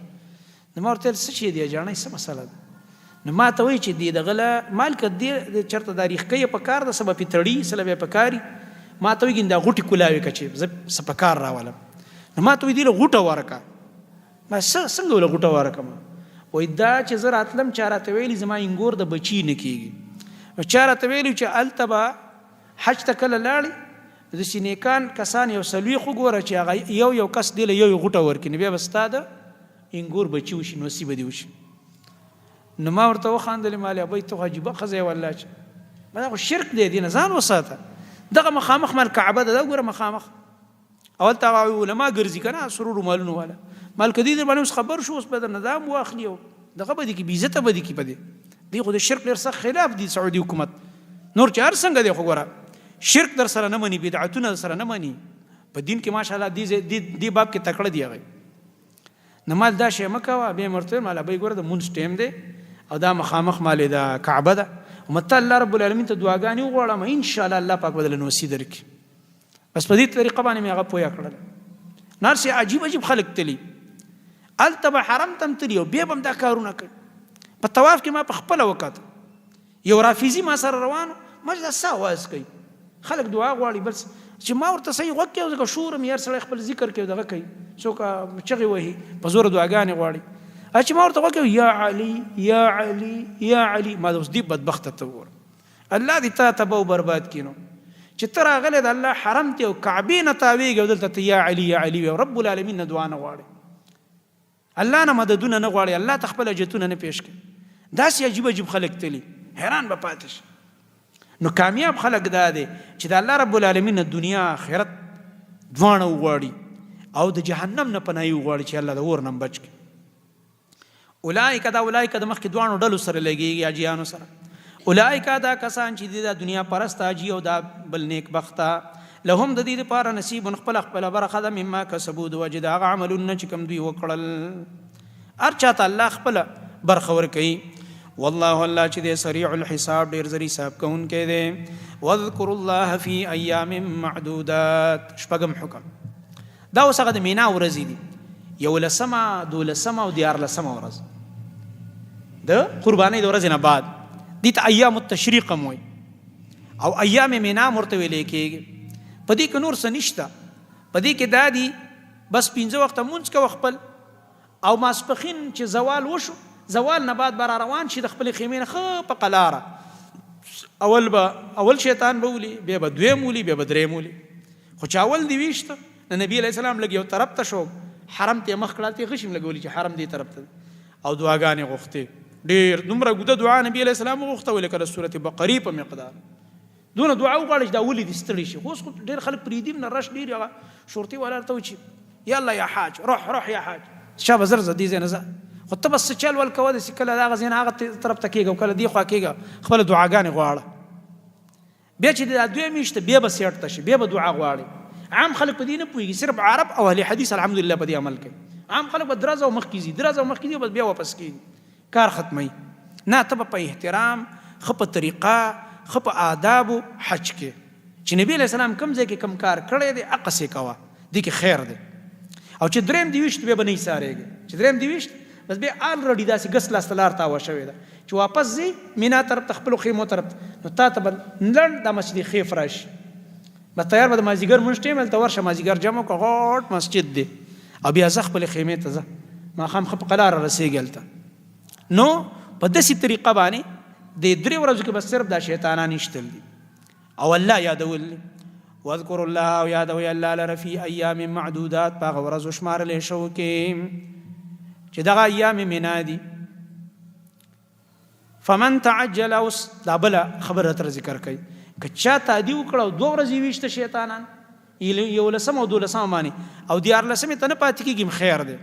نو ما ورته ویل څه شی دی جاڼۍ څه مسله ده؟ نو ما ته وایي چې دې دغه له مال که دې چېرته دا ریښکۍ یې په کار ده څه به پې تړي څه له به یې په کار ما ته وایي دا غوټې کولاوې که چې زه څه په کار راولم. نو ما ته وایي دې له غوټه ورکه. ما څنګه له غوټه ورکم؟ وایي دا چې زه راتلم چا راته ویلي زما انګور د بچي نه کېږي، نو چا راته ویلي چې هلته به حج ته کله لاړې داسې نیکان کسان یو څلوېښت وګوره چې هغه یو کس دې له یو غوټه ورکړي، نو بیا به ستا د انګور بچي وشي، نصیب دې وشي. نو ما ورته وخندلې مالې ابۍ ته خو عجیبه ښځه یې والله چې دا خو شرک دی، دې نه ځان وساته. دغه مخامخ مال کعبه ده، دا ګوره مخامخ اولته هغه علما ګرځي که نه سرور مالونه والا مال که دې در باندې اوس خبر شو اوس به در نه دا هم واخلي او دغه به دې کي بېعزته به دې کي په دې خو د شرک ډېر سخت خلاف دي سعودي حکومت. نور چې هر څنګه دی خو ګوره شرک در سره نه مني، بدعتونه در سره نه مني، په دین کې ماشاءالله دې باب کې تکړه دی هغه. نو مال دا شی مه کوه. بیا مې ورته ویل مال ابۍ ګوره د مونځ ټیم دی او دا مخامخ مالې دا کعبه ده، مته الله رب العالمین ته دعاګانې وغواړم انشاءالله الله پاک به درله نوسي درکړي. بس په دې طریقه باندې مې هغه پویه کړله. نارسې عجیب عجیب خلک تلي هلته به حرم ته هم تلي او بیا به هم دا کارونه کوي. په طواف کې ما په خپله وکاته یو رافیزي ما سره روانو، ما چې دا څه اواز کوي، خلک دعا غواړي بس چې ما ورته صحیح غوږ کې ځکه شورم یار سړی خپل ذکر کوي دغه کوي څوک چغې وهي په زوره دعاګانې غواړي. چې ما ورته غوږ کې یا علي یا علي یا علي، ما اوس دې بدبخته ته وګوره الله دې تا تبه او برباد کړي. نو چې ته راغلی د الله حرم ته او کعبې نه تاویږي او دلته ته یا علي یا علي او رب العالمین نه دعا نه غواړي، الله نه مددونه نه غواړي، الله ته خپل حاجتونه نه پیش کوي. داسې عجیب عجیب خلک تلي حیران به پاتې شي. نو کامیاب خلک دا دی چې د الله رب العالمین نه دنیا آخرت دواړه وغواړي او د جهنم نه پناهي وغواړي چې الله د اور نه بچ کړي. اولئک د مخکې دواړو ډلو سره لګېږي، حاجیانو سره. اولئک دا کسان چې د دنیا پرست حاجي او دا بل نیک بخته، لهم د دې لپاره نصیب خپل خپل برخه ده مما کسبوا د وجه د هغه عملونه چې کوم دوی وکړل. هر چاته الله خپله برخه ورکوي. والله الله چې دی سریع الحساب ډېر زر حساب کوونکی دی. واذکروا الله فی ایام معدودات. شپږم حکم دا اوس هغه د مینا ورځې دي، 11 12 او 14 ورځ د قربانۍ د ورځې نه بعد دي ته ایام التشریق هم وایي او ایام مینا ورته ویلې کېږي. په دې کې نور څه نشته، په دې کې دا دي بس 5 وخته مونځ کوه خپل او ماسپښین چې زوال وشو زوال نه بعد به روان شي د خپلې خیمې نه ښه په قلاره. اول شیطان به ولي، بیا به دویم ولي، بیا به دریم ولي. خو چې اول دې ویشته نو نبي علیه السلام لږ یو طرف ته شو، حرم ته مخ کړه، ته غشم لګولي چې حرم دې طرف ته او دعاګانې غوښتې. ډېر دومره اوږده دعا نبي علیه السلام وغوښته ولکه د سورة بقرې په مقدار دونه دعا وغواړي چې دا ولې دې ستړي شي. اوس خو ډېر خلک پرېږدي نه رش ډېر هغه شورتي والا ورته وایي چې یالا یا حاج روح یا حاج شابه زر زه دې ځای نه ځه، خو ته بس چل ول کوه داسې کله د هغه ځای نه هغه طرف ته کېږه او کله دې خوا کېږه خپله دعاګانې غواړه. بیا چې دا دوی میشته بیا به سیټ ته شي، بیا به دعا غواړي. عام خلک په دې نه پوهېږي، صرف عرب او اهل حدیث الحمدلله په دې عمل کوي. عام خلک به درزه او مخکې ځي بس بیا واپس کېږي، کار ختموي. نه ته به په احترام ښه په طریقه ښه په آدابو حج کې چې نبي علیه السلام کوم ځای کې کوم کار کړی دی هغسې کوه، دې کې خیر دی. او چې دریم دې ویشت بیا به نه ایسارېږي، چې دریم دې ویشت بس بیا الریډي داسې ګس لاسته لار تاوه شوې ده چې واپس ځي مینا طرف ته خپلو خیمو طرف ته، نو تا ته به لنډ دا مسجد خیف راشي، بس تیار به د مازدیګر مونځ ټیم هلته ورشه، مازدیګر جمع کړه، غټ مسجد دی او بیا ځه خپلې خیمې ته ځه، ماښام ښه په قلاره رسېږي هلته. نو په داسې طریقه باندې د 3 ورځو کې بس صرف دا شیطانان ایشتل دي او الله یادول دي. واذکروا الله او یادوئ الله لره فی ایام معدودات، په هغه ورځو شمارلی شوو کې چې دغه ایام مینا دي. فمن تعجل، اوس دا بله خبره تر ذکر کوي، که چا تعدي وکړه او 2 ورځې ویشته شیطانان 11 او 12 باندې او 14 ته نه پاتې کېږي خیر دی،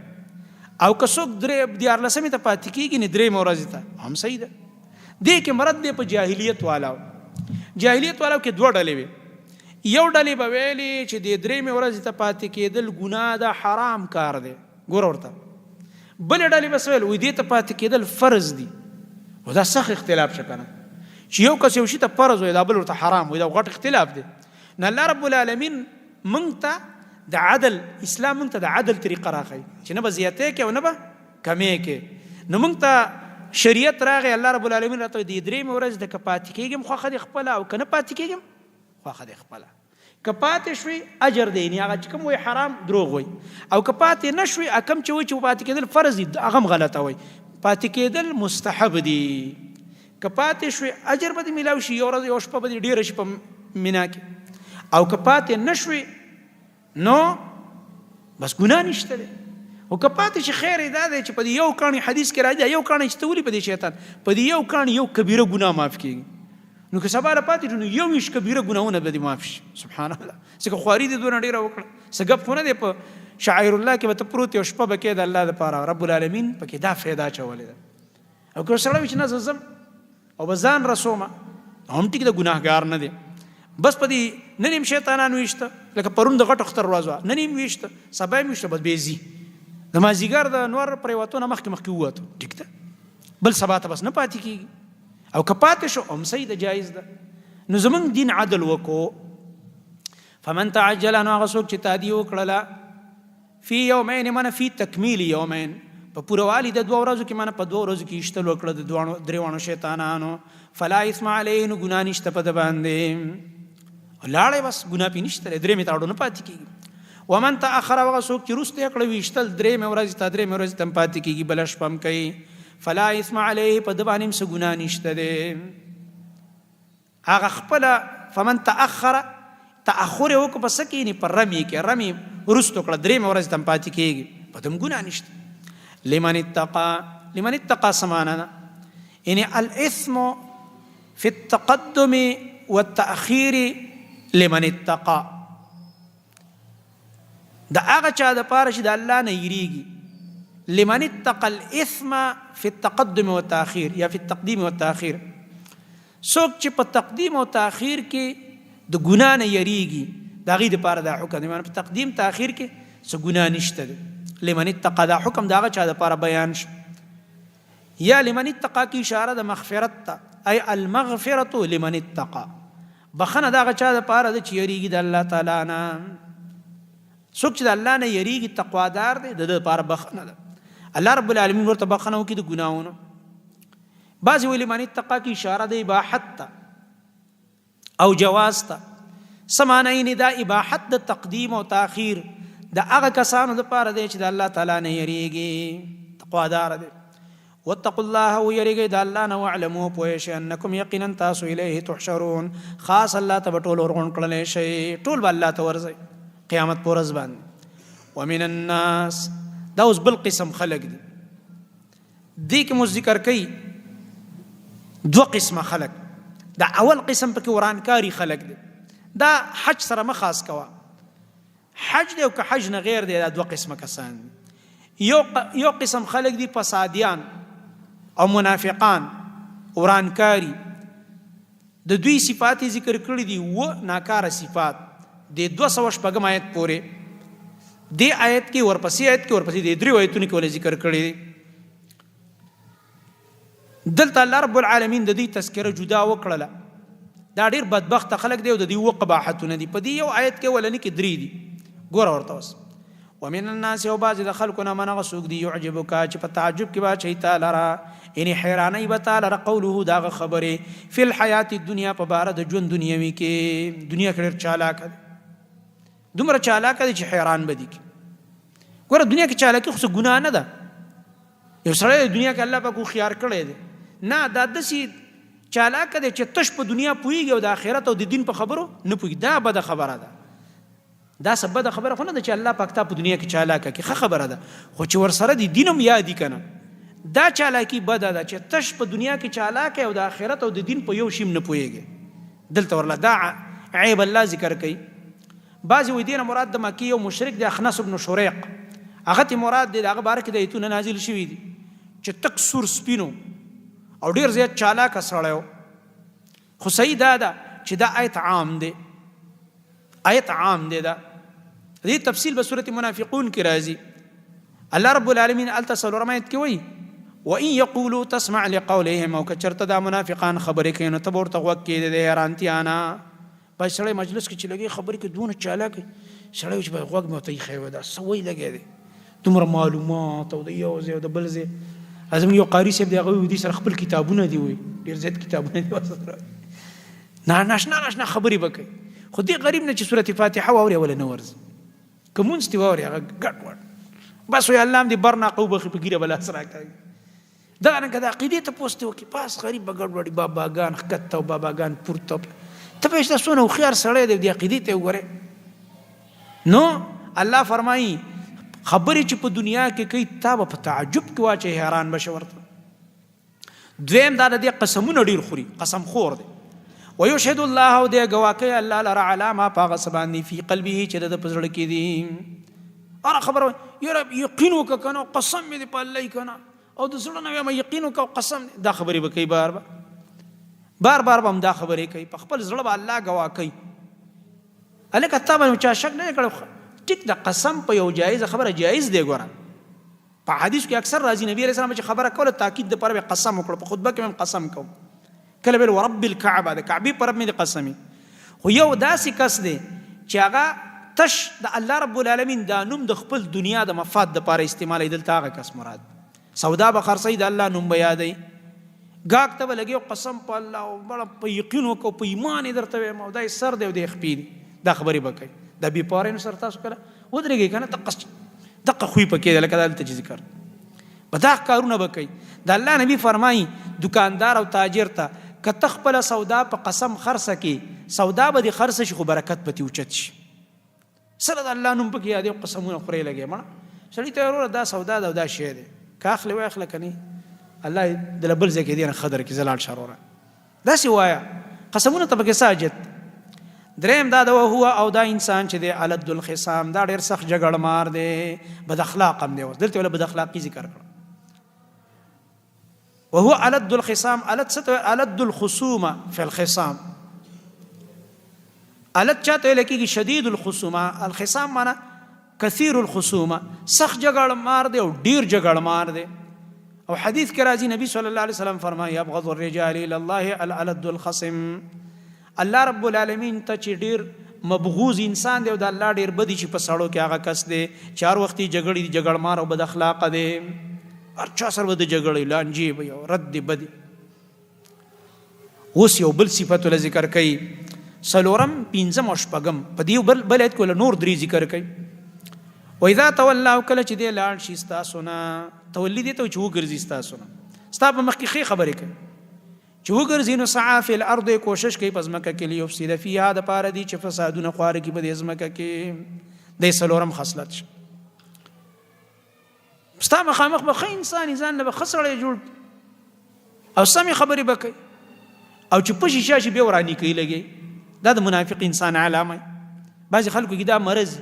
او که څوک 14 ته پاتې کېږي نه 3 ورځې ته هم صحیح ده. دې کې مرد دی په جاهلیت والاو کې 2 ډلې وي. یو ډلې به ویلي چې د 3 ورځې ته پاتې کېدل ګناه ده، حرام کار دی، ګوره ورته. بلې ډلې بس ویل وایي دې ته پاتې کېدل فرض دي، او دا سخت اختلاف شه که نه چې یو کس یو شي ته فرض وایي دا بل ورته حرام وایي، دا غټ اختلاف دی. نو الله رب العالمین موږ ته د عدل، اسلام موږ ته د عدل طریقه راښایي چې نه به زیاتې کې او نه به کمې کې. نو موږ ته شریعت راغی، الله رب العالمین راته د 3 ورځې د که پاتې کېږم خوښه دې خپله او که نه پاتې کېږم خوښه دې خپله. که پاتې شوي اجر دی، یعنې هغه چې کوم وایي حرام دروغ وایي، او که پاتې نه شوي کم چې وایي چې پاتې کېدل فرض دي هغه هم غلطه وایي، پاتې کېدل مستحب دي. که پاتې شوي اجر به دې میلاو شي، یو ورځ یو شپه به دې ډېره شي په مینا کې، او که پاتې نه شوي نو بس ګناه نشته دی. او که پاتې شي خیر دا دی چې په دې یو کاڼي حدیث کې راځي، یو کاڼي چې ته ولي په دې شیطان په دې یو کاڼي یو کبیره ګناه معاف کېږي. نو که سبا له پاتې نو 21 کبیره ګناهونه به دې معاف شي. سبحان الله، ځکه خواري دې دونه ډېره وکړه، څه ګپ خو نه دی په شاعر الله کې به ته پروت یو شپه به کې د الله دپاره، رب العالمین پکې دا فایده اچولې ده. او که سړی وي چې نه زه ځم او به ځان رسومه هم ټیک د ګناهګار نه دی، بس په دې نن یم شیطانان ویشته، لکه پرون د غټ اختر ورځ وه، نن یم ویشته، سبا یم ویشته، بس بې ځي د مازدیګر د نور پریوتو نه مخکې ووتو ټیک ده بل سبا ته بس نه پاتې کېږي او که پاتې شو هم صحیح ده جایز ده نو زمونږ دین عدل وکړو فمن تعجل نو هغه څوک چې تادیه وکړله فی یومین من فی تکمیل یومین په پوروالي د 2 ورځو کې من په 2 ورځو کې اشتل وکړه د دریوانو شیطانانو فلا اثم علیه نو ګناه نشته په ده باندې لاړې بس ګناه پې نشته درې مې تاړو نه پاتې کېږي ومن تاخر هغه څوک چې وروسته یې کړه ویشتل 3 ورځې ته 3 ورځې ته هم پاتې کېږي بله شپه هم کوي فلا اثم علیه په ده باندې هم څه ګناه نشته دی هغه خپله فمن تاخر تاخر یې وکړو په څه کې یعنې په رمي کې رمي وروسته کړه 3 ورځې ته هم پاتې کېږي په ده هم ګناه نشته لمن اتقى سمانا یعنی الاثم فی التقدم والتأخیر لمن اتقى دا هغه چا د پاره چې د الله نه یریږي لمن اتقى الاثم فی التقدم والتأخیر یا فی التقدیم والتأخیر څوک چې په تقدیم او تأخیر کې د ګناه نه یریږي د هغې دپاره دا حکم دی په تقدیم تأخیر کې څه ګناه نشته دی لمن اتقى دا حکم د هغه چا دپاره بیان شو یا لمن اتقى کی اشاره د مغفرت ته ای المغفرة لمن اتقى بخنه د هغه چا دپاره ده چې یریږي د الله تعالی نه څوک چې د الله نه یریږي تقوادار دی د ده دپاره بخنه ده الله رب العالمین ورته بخنه وکړي د ګناهونو بعضې ویلي لمن اتقى کی اشاره د اباحت ته او جواز ته څه معنی یعنې دا اباحت د تقدیم او تاخیر د هغه کسانو دپاره دی چې د الله تعالی نه یریږي تقوادار دی واتقوا الله ويرګي د الله نه واعلموا پوه شئ انکم یقینا تاسو الیه تحشرون خاص الله ته ټول ورغون کړل شي ټول به الله ته ورځي قیامت پر ورځ باندې ومن الناس دا اوس بل قسم خلق دي دې کې مو ذکر کوي 2 قسمه خلق دا اول قسم پکې ورانکاری خلق دي دا حج سره مخاص کوا حج دی او که حج نه غیر دی دا 2 قسمه کسان یو قسم خلق دي فسادیان او منافقان ورانکاری د دوی صفات ذکر کړی دي و ناکاره صفات د 200 آیت پورې د آیت کې ورپسې د 3 آیتونو کې ول ذکر کړی دي دلته الله رب العالمین د دې تذکره جدا وکړله دا ډیر بدبخت خلق دی او د دې و قباحتونه دي په دې یو آیت کې ولني کې 3 دي ګوره ورته اوس ومن الناس او بعض د خلقنا من غسوق دي يعجبك چې په تعجب کې با چي تعالی را یعنی حیرانای به تعالی را قوله دا خبره فی الحیات الدنیا په بار د ژوند دنیوي کې دنیا کې ډېر چالاک دومره چالاک دي چې حیران بدی کی ګوره دنیا کې چالاکی خو ګناه نه ده یو سره دنیا کې الله پاک خيار کړی دی نه دا دسی چالاک دي چې تش په دنیا پويږي او د آخرت او د دین په خبرو نه پويږي دا بده خبره ده دا سبب د خبره خو نه ده چې الله پاک ته په دنیا کې چالاکه کې خبره ده خو چې ور سره دي دینم یادی کنه دا چالاکی بده ده چې تش په دنیا کې چالاکه او د آخرت او د دین په یو شیم نه پويږي دلته ورله دا عیب الله ذکر کوي بعضی وې دینه مراد د مکی او مشرک د اخنس ابن شریق هغه ته مراد دی هغه بارک د ایتونه نازل شوی دي چې تک سور سپینو او ډیر زیات چالاکه سړیو خو صحیح دا ده چې دا آیت عام دی دا دې تفصیل به سورۃ منافقون کې راځي الله رب العالمین التسل رمایت کې وایي وان یقولوا تسمع لقولهم او کچرته دا منافقان خبرې کوي نو ته ورته غوږ کې د حیرانتیا نه په سړی مجلس کې چې لګي خبرې کې دونه چالاک سړی چې غوږ مې ته خېو دا سوي لګي دي دومره معلومات او د یو ځای او د بل ځای ازم یو قاری صاحب دی هغه دې سره خپل کتابونه دی وي ډیر زیات کتابونه دي وسره نه ناشنا خبرې وکړي خو دې غریب نه چې سورۃ فاتحه واوري ولا نه ورز کومون ستي واوري هغه ګډ وړ بس وي الله دې برنا قوبه په ګیره بل اسرا کوي دا نه کدا عقیده ته پوسټ وکي پاس غریب ګډ وړي باباګان خکته او باباګان پورته ته به تاسو نو خيار سره دې عقیده ته وګوره نو الله فرمایي خبرې چې په دنیا کې کوي تا به په تعجب کې واچي حیران بشه ورته دویم دا د قسمونه ډیر خوري قسم خور دی ويشهد الله او دې گواکي الله لرا علامه پاغه سبانی فی قلبه چې د پزړه کې دي اره خبر یا رب یقین وکړه قسم دې په الله کنا او د زړه نه ما یقین وکړه قسم دا خبرې وکي بار هم دا خبرې کوي په خپل زړه به الله گواکي الکه تابه چا شک نه کړو ټیک د قسم په یو جایز خبره جایز دی ګوره په حدیث کې اکثر راځي نبی علیہ السلام چې خبره کوله تاکید د پر قسم وکړو په خطبه کې هم قسم کوم کله به رب الکعبه د کعبه پر مې قسمی خو یو داسې کس دی چې هغه تش د الله رب العالمین دا نوم د خپل دنیا د مفاد د لپاره استعمال دلته هغه کس مراد سودا به خرڅي د الله نوم به یادای گاک ته لګي قسم په الله او بل په یقین او په ایمان درته مو دای سر دی او د خپل دا خبرې وکي د بي پارین سر تاسو کړه ودرېږي کنه دقه خوې پکې لکه دلته ذکر بدا کارونه وکي د الله نبی فرمایي دکاندار او تاجر ته کته خپل سودا په قسم خرڅه کې سودا به د خرڅ شي خو برکت پتی اوچت شي سره د الله نوم پکې یادې قسمونه خوري لګي مړه سړی ته ورور دا سودا دا شی دی کاخله واخله کني الله د لبل زکه دینه خضر کې زلال شروره دا سی وایا قسمونه ته پکې ساجد دریم دا هو او دا انسان چې دی علد الخصام دا ډیر سخت جګړه مار دی بد اخلاق هم دی دلته ولا بد اخلاقی ذکر کړ وهو علد الخصام علد الخصومه في الخصام علد چاته لکه شدید الخصومه الخصام معنا كثير الخصومه سخت جګړه مار دی او ډیر جګړه مار دی او حدیث کې راځي نبی صلی الله علیه وسلم فرمایي ابغض الرجال الى الله العلد الخصم الله رب العالمین ته چې ډیر مبغوز انسان دی او د الله ډیر بدی چې په سړو کې هغه کس دی چار وختي جګړه مار او بد اخلاق دی هر چا سره د جګړې لانجی وي او رد بدی اوس یو بل صفت ول ذکر کوي سلورم پنځم او شپږم په دې بل ایت کول نور درې ذکر کوي واذا تولوا کله چې دی لاړ شي تاسو نه تولید ته چې وګرځي تاسو نه ستا په مخ کې خبرې کوي چې وګرځي نو سعى في الارض کوشش کوي پس مکه کې لیفسد فيها د پاره دي چې فسادونه خوار کې په دې ځمکه کې د سلورم خصلت شي ستا مخامخ به انسان ځان نه خسرې جوړ او سمي خبرې وکړي او چې په شیشه به ورانی کوي لګي دا د منافق انسان علامه بعض خلکو کې دا مرض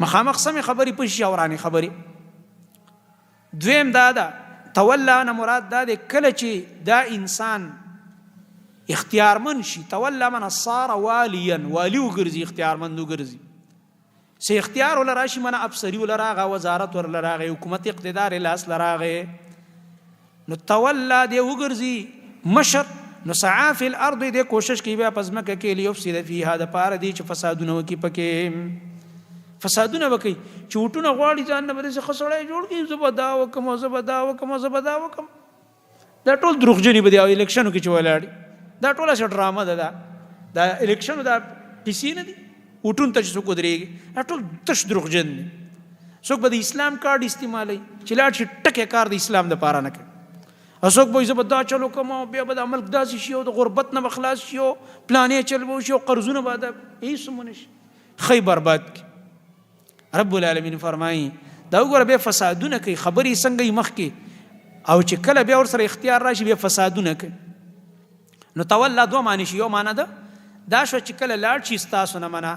مخامخ سمي خبرې په شیشه ورانی خبرې دویم دا تولا نه مراد دا د کله چې دا انسان اختیارمن شي تولا من صار واليا والی وګرځي اختیارمن وګرځي سي اختیار ول راشي من افسری ول راغه وزارت ور لراغه حکومت اقتدار لاس لراغه نو تولا دی وګرځي مشر نو سعى في الارض دی کوشش کوي په پزمکه کې لیفسد فيها د پاره دی چې فسادونه وکي پکې فسادونه وکي چوټونه غواړي ځان نه بده خسړای جوړ کی زبدا وکم دا ټول دروغجنی بده الیکشنو کې چولاړي دا ټول څه ډرامه ده دا الیکشنو دا پیسې نه دي وټون ته څوک درېږي دا ټول تش دروغجن دي څوک به د اسلام کارت استعمالي چې لاړ شي ټکه کار د اسلام د پاره نه کوي څوک به زبدا چلو کوم بیا به عمل داسي شي او د غربت نه مخلاص شي پلانې چلو شي قرضونه بعد هیڅ مونږ خی برباد کی رب العالمین فرمایي دا وګوره به فسادونه کوي خبري څنګه مخ کې او چې کله بیا ور سره اختیار راشي به فسادونه کوي نو تولا دوه معنی شي یو معنی ده دا شو چې کله لاړ شي تاسو نه منا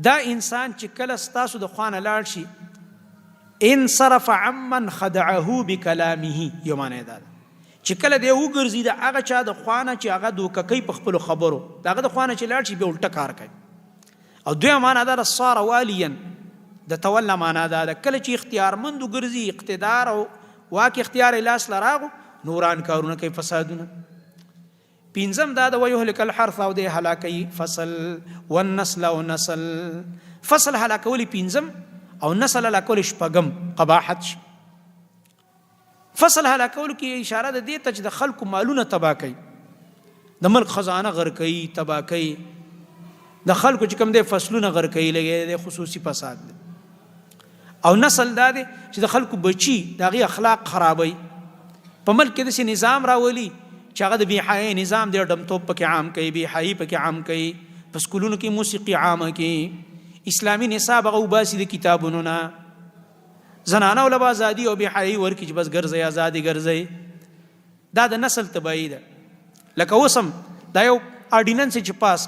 دا انسان چې کله تاسو د خوانه لاړ شي ان صرف عمن خدعه بكلامه یو معنی ده چې کله دی وګرځي دا هغه چا د خوانه چې هغه دوکه کوي په خپل خبرو داغه د خوانه چې لاړ شي به الټه کار کوي او دوی معنا دا صار واليا د تولا معنا دا کله چې اختیارمند وګرځي اقتدار او واک اختیار لاس لراغو نوران کارونه کوي فسادونه پینځم دا د ويهلك الحرث او د هلاکي فصل والنسل او نسل فصل هلاکولي پینځم او نسل هلاکولي شپږم قباحت فصل هلاکول کې اشاره ده دې ته چې د خلکو مالونه تباہ کوي د ملک خزانه غر کوي تباہ کوي د خلکو چې کوم د فصلونه غر کوي لګي د خصوصي فساد ده او نسل دا دي چې د خلکو بچي دغه اخلاق خرابوي په ملک کې د نظام راولي چې هغه د بيحای نظام د ډمټوپ پکې عام کوي بيحای پکې عام کوي په سکولونو کې موسیقي عامه کوي اسلامي نصاب هغه وباسي د کتابونو نه زنانه ول آزادي او بيحای ورکی چې بس ګرځي آزادي ګرځي دا د نسل تبعی ده لکه وسم دا یو اورډیننس چې پاس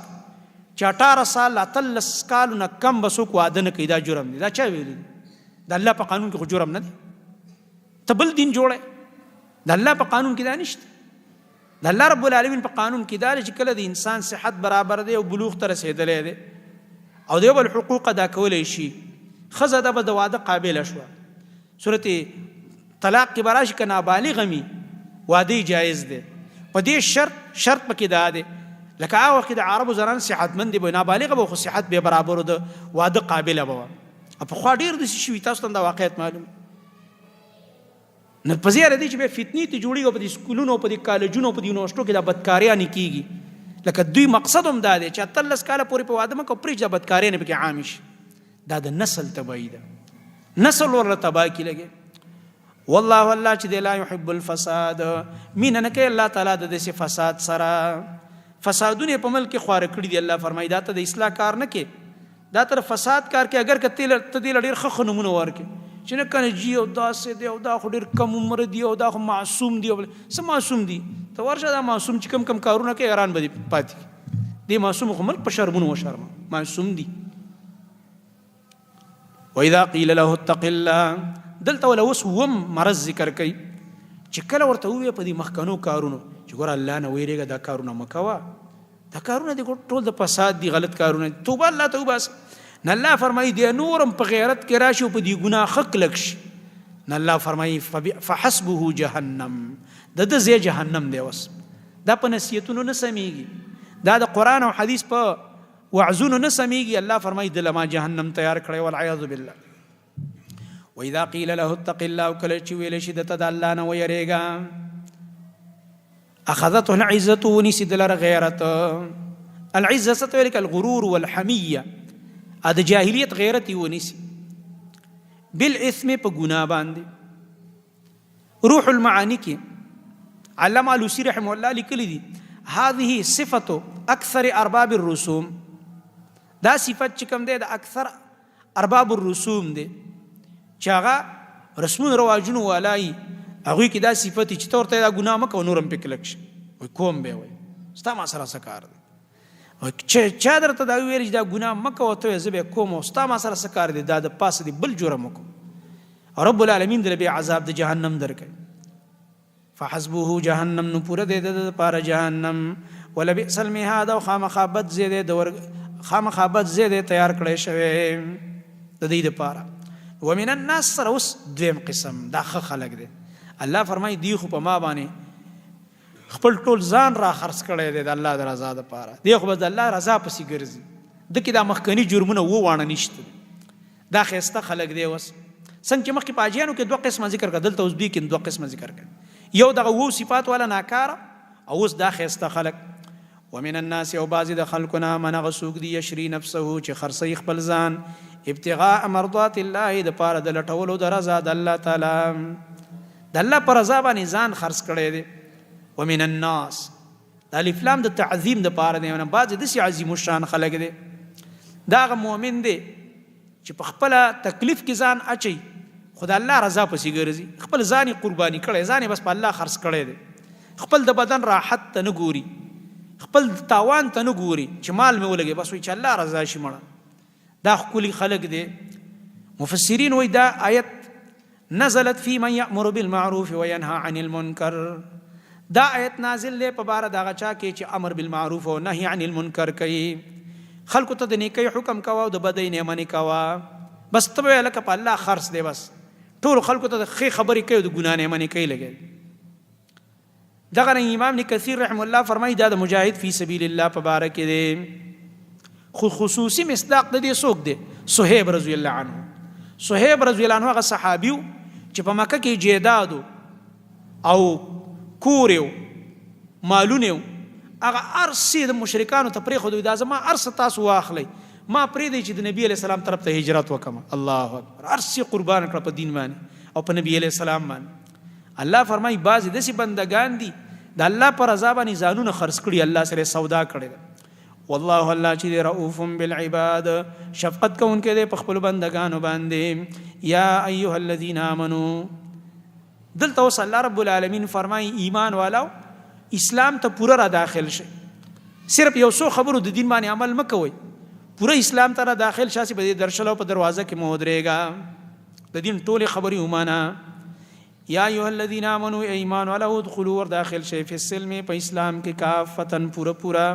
چې 18 سال اتلس کالونه کم بسوک واده نه کوي دا جرم دی دا چا ویلی د الله په قانون کې جرم نه دی تبل دین جوړه د الله په قانون کې دا نشته د الله رب العالمین په قانون کې دا چې کله د انسان صحت برابر دی او بلوغ ته رسیدلې دی او د بل حقوق ادا کولای شي خزه د به د واده قابل شو صورت طلاق کې براش ک نابالغ می واده جایز ده په دې شرط پکې دا ده لکه هغه وخت د عربو زنان صحتمند به نابالغ به خو صحت به برابر ده واده قابل به په خوا ډیر د شي تاسو ته د واقعیت معلوم نه پزیاره دي چې به فتنې ته جوړیږي په سکولونو په کالجونو په یونیورسيټو کې د بدکاریان کیږي لکه دوی مقصد هم دا دی چې 13 کاله پورې په واده مکو پرې د بدکاری نه پکې عام شي دا د نسل تبعی ده نسل ور تبا کی لګي والله الله چې لا يحب الفساد مين نه کوي الله تعالی د دې فساد سره فسادونه په ملک خوار کړی دی الله فرمایي دا ته د اصلاح کار نه کې دا تر فساد کار کې اگر کته تدیل ډیر خخ نمونه ورکه چې نه کنه جی او دا سه دی او دا خو ډیر کم عمر دی او دا خو معصوم دی او سم معصوم دی ته ورشه دا معصوم چې کم کارونه کوي ایران به پاتې دی معصوم خو ملک په شرمونه و شرم معصوم دی واذا قيل له اتق الله دلته ولا وسوم مرز ذکر کوي چې کله ورته وې په دې مخکنو کارونو چې ګور الله نه ویریږي دا کارونه مکوا دا کارونه دي ټول د فساد دي غلط کارونه توبه الله توبه نه الله فرمایي دی نورم په غیرت کې راشي په دې ګناه حق لکش نه الله فرمایي فحسبه جهنم د زی جهنم دی وس دا په نصیحتونو نه سميږي دا د قران او حدیث په وعظونو نه سميږي الله فرمایي د لما جهنم تیار کړي والعیاذ بالله واذا قيل له اتق الله کله چې ویل شي د الله نه ويریږي اخذته العزه ونسد لر غیرت العزه ستویل الغرور والحميه ا د جاهلیت غیرت ونسی بالاثم په ګناه باندې روح المعانی کې علامه علوسی رحمه الله لیکلی دي هذه صفه اکثر ارباب الرسوم دا صفت چې کوم دی د اکثر ارباب الرسوم دی چې هغه رسمون رواجونو ولای هغه کې دا صفت چې تورته دا ګناه مکو نورم پکلک شي وای کوم به وای ستا ما سره سکار دی او چې چا درته دا ویل چې دا ګناه مکو ته زبې کوم او ستا ما سره سکار دی دا د پاسه دی بل جرم کو رب العالمین در به عذاب د جهنم درکې فحسبه جهنم نو پوره د پاره جهنم ولا بئس المهاد او خامخابت زیاده دور خامخابت زیاده تیار کړی شوی د دې لپاره ومن الناس سروس دویم قسم دا خلق دی الله فرمای دی خو په ما باندې خپل ټول ځان را خرڅ کړی دی د الله د رضا لپاره دی خو د الله رضا پسې ګرځي د کې دا مخکنی جرمونه وانه نشته دا خسته خلق دی وس څنګه چې مخکې پاجیانو کې دوه قسمه ذکر کړل دلته اوس به کې دوه قسمه ذکر کړل یو دغه وو صفات ولا ناکار او اوس دا خسته خلق ومن الناس او بعض د خلقنا من غسوق دی یشری نفسه چې خرڅي خپل ځان ابتغاء مرضات الله د پاره د لټولو د رضا د الله تعالی د الله پر رضا باندې ځان خرڅ کړي دي ومن الناس د الف لام د تعظیم د پاره دی نه بعض د سي عظیم الشان خلق دي دا مؤمن دی چې په خپل تکلیف کې ځان اچي خدای الله رضا پسې ګرځي خپل ځاني قرباني کړي ځاني بس په الله خرڅ کړي دي خپل د بدن راحت ته نه ګوري خپل تاوان ته نه ګوري چې مال مې ولګي بس وي چې الله رضا شي مړه دا خولي خلق دي مفسرین وای دا آیت نزلت فی من یأمر بالمعروف وینهى عن المنکر دا آیت نازل له په بار دا چا کې چې امر بالمعروف او نهی عن المنکر کوي خلق ته د نیکی حکم کوا او د بدی نه منی کوا بس ته لکه په الله خرڅ دی بس ټول خلق ته د خې خبرې کوي د ګنا نه منی کوي لګي دغه امام ابن کثیر رحم الله فرمایي دا د مجاهد فی سبیل الله په بار کې دی خصوصي مصداق د دې څوک دی صہیب رضی الله عنه صہیب رضی الله عنه هغه صحابي چې په مکه کې جیداد او کورو مالونه هغه ارسي د مشرکانو ته پرې خو دا زما ارس تاسو واخلي ما پرې دی چې د نبی علی السلام طرف ته هجرت وکم الله اکبر ارسي قربان کړ په دین باندې او په نبی علی السلام باندې الله فرمایي بعض داسې بندگان دي د الله پر رضا باندې ځانونه خرڅ کړي الله سره سودا کړي والله الله چې رؤوف بالعباد شفقت کوونکی دی په خپل بندگانو باندې یا ایها الذين امنوا دلته اوس الله رب العالمین فرمایي ایمان والو اسلام ته پورا را داخل شي صرف یو څو خبرو د دین باندې عمل مکوئ پورا اسلام ته را داخل شاسي په درشلو په دروازه کې مودريګا د دین ټوله خبري ومانه یا ایها الذين امنوا ایمان ولو ادخلوا ور داخل شي په السلم په اسلام کې کافتن پورا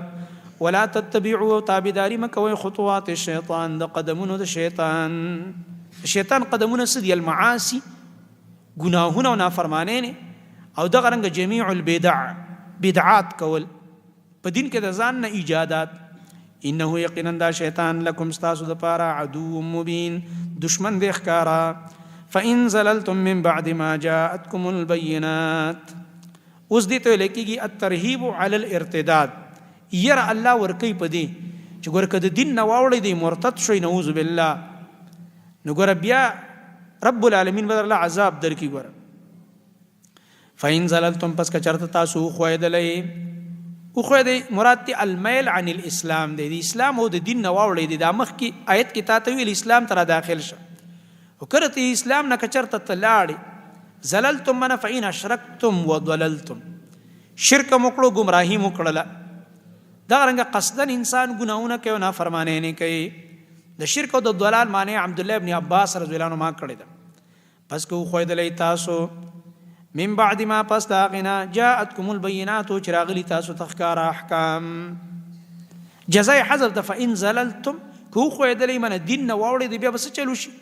ولا تتبعوا تابعداري مکوئ خطوات الشیطان د قدمونو د شیطان شیطان قدمونه سدي المعاصي ګناهونه او نافرمانین او دغه رنګ جميع البدع بدعات کول په دین کې د ځان نه ایجادات انه یقینا دا شیطان لکم استاسو د پاره عدو مبین دشمن دی ښکارا فإن زللتم من بعد ما جاءتكم البينات اوس دې ته لیکيږي الترهيب على الارتداد ير الله ورکی پدې چې ګور کده دین نه واوړې دی مرتد شوی نعوذ بالله نو ګور بیا رب العالمین بدر الله عذاب درکې ګور فإن زللتم پس کا چرته تاسو خویدلې او خویدې مراد تی المیل عن الاسلام دی اسلام او د دین نه واوړې دی د مخ کې آیت کې تاسو ویل اسلام تر داخل شه او کرته اسلام نه کچرته تلاړي زللتم من فإن اشركتم وضللتم شرک مکړو گمراهی مکړه دا رنګ قصدن انسان ګناونه کوي نه فرمانه نه کوي د شرک او د ضلال معنی عبد الله ابن عباس رضی الله عنهما کړی دا پس کو خویدلې تاسو من بعد ما پس داغنا جاءتكم البينات چراغلی تاسو تخکار احکام جزاء حذف د فإن زللتم کو خویدلې من دین نه واوړې دی بیا بس چلو شي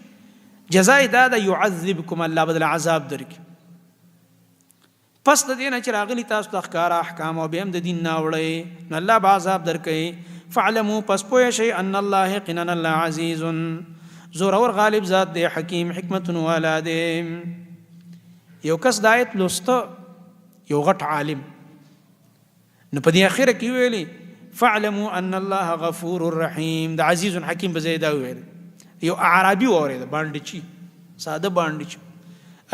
جزاء دا يعذبكم الله بدل عذاب درک پس د دینه چراغلی تاسو تخکار احکام او بهم د دین نه وړې نو الله به عذاب درکې فعلموا پس پوه شي ان الله قنن الله عزیز زور اور غالب ذات دی حکیم حکمت والا دی یو کس دایت لسته یو غټ عالم نو په دې اخره کې ویلي فعلموا ان الله غفور رحیم د عزیز حکیم به زیاده ویل یو عربي اورید باندې چی ساده باندې چی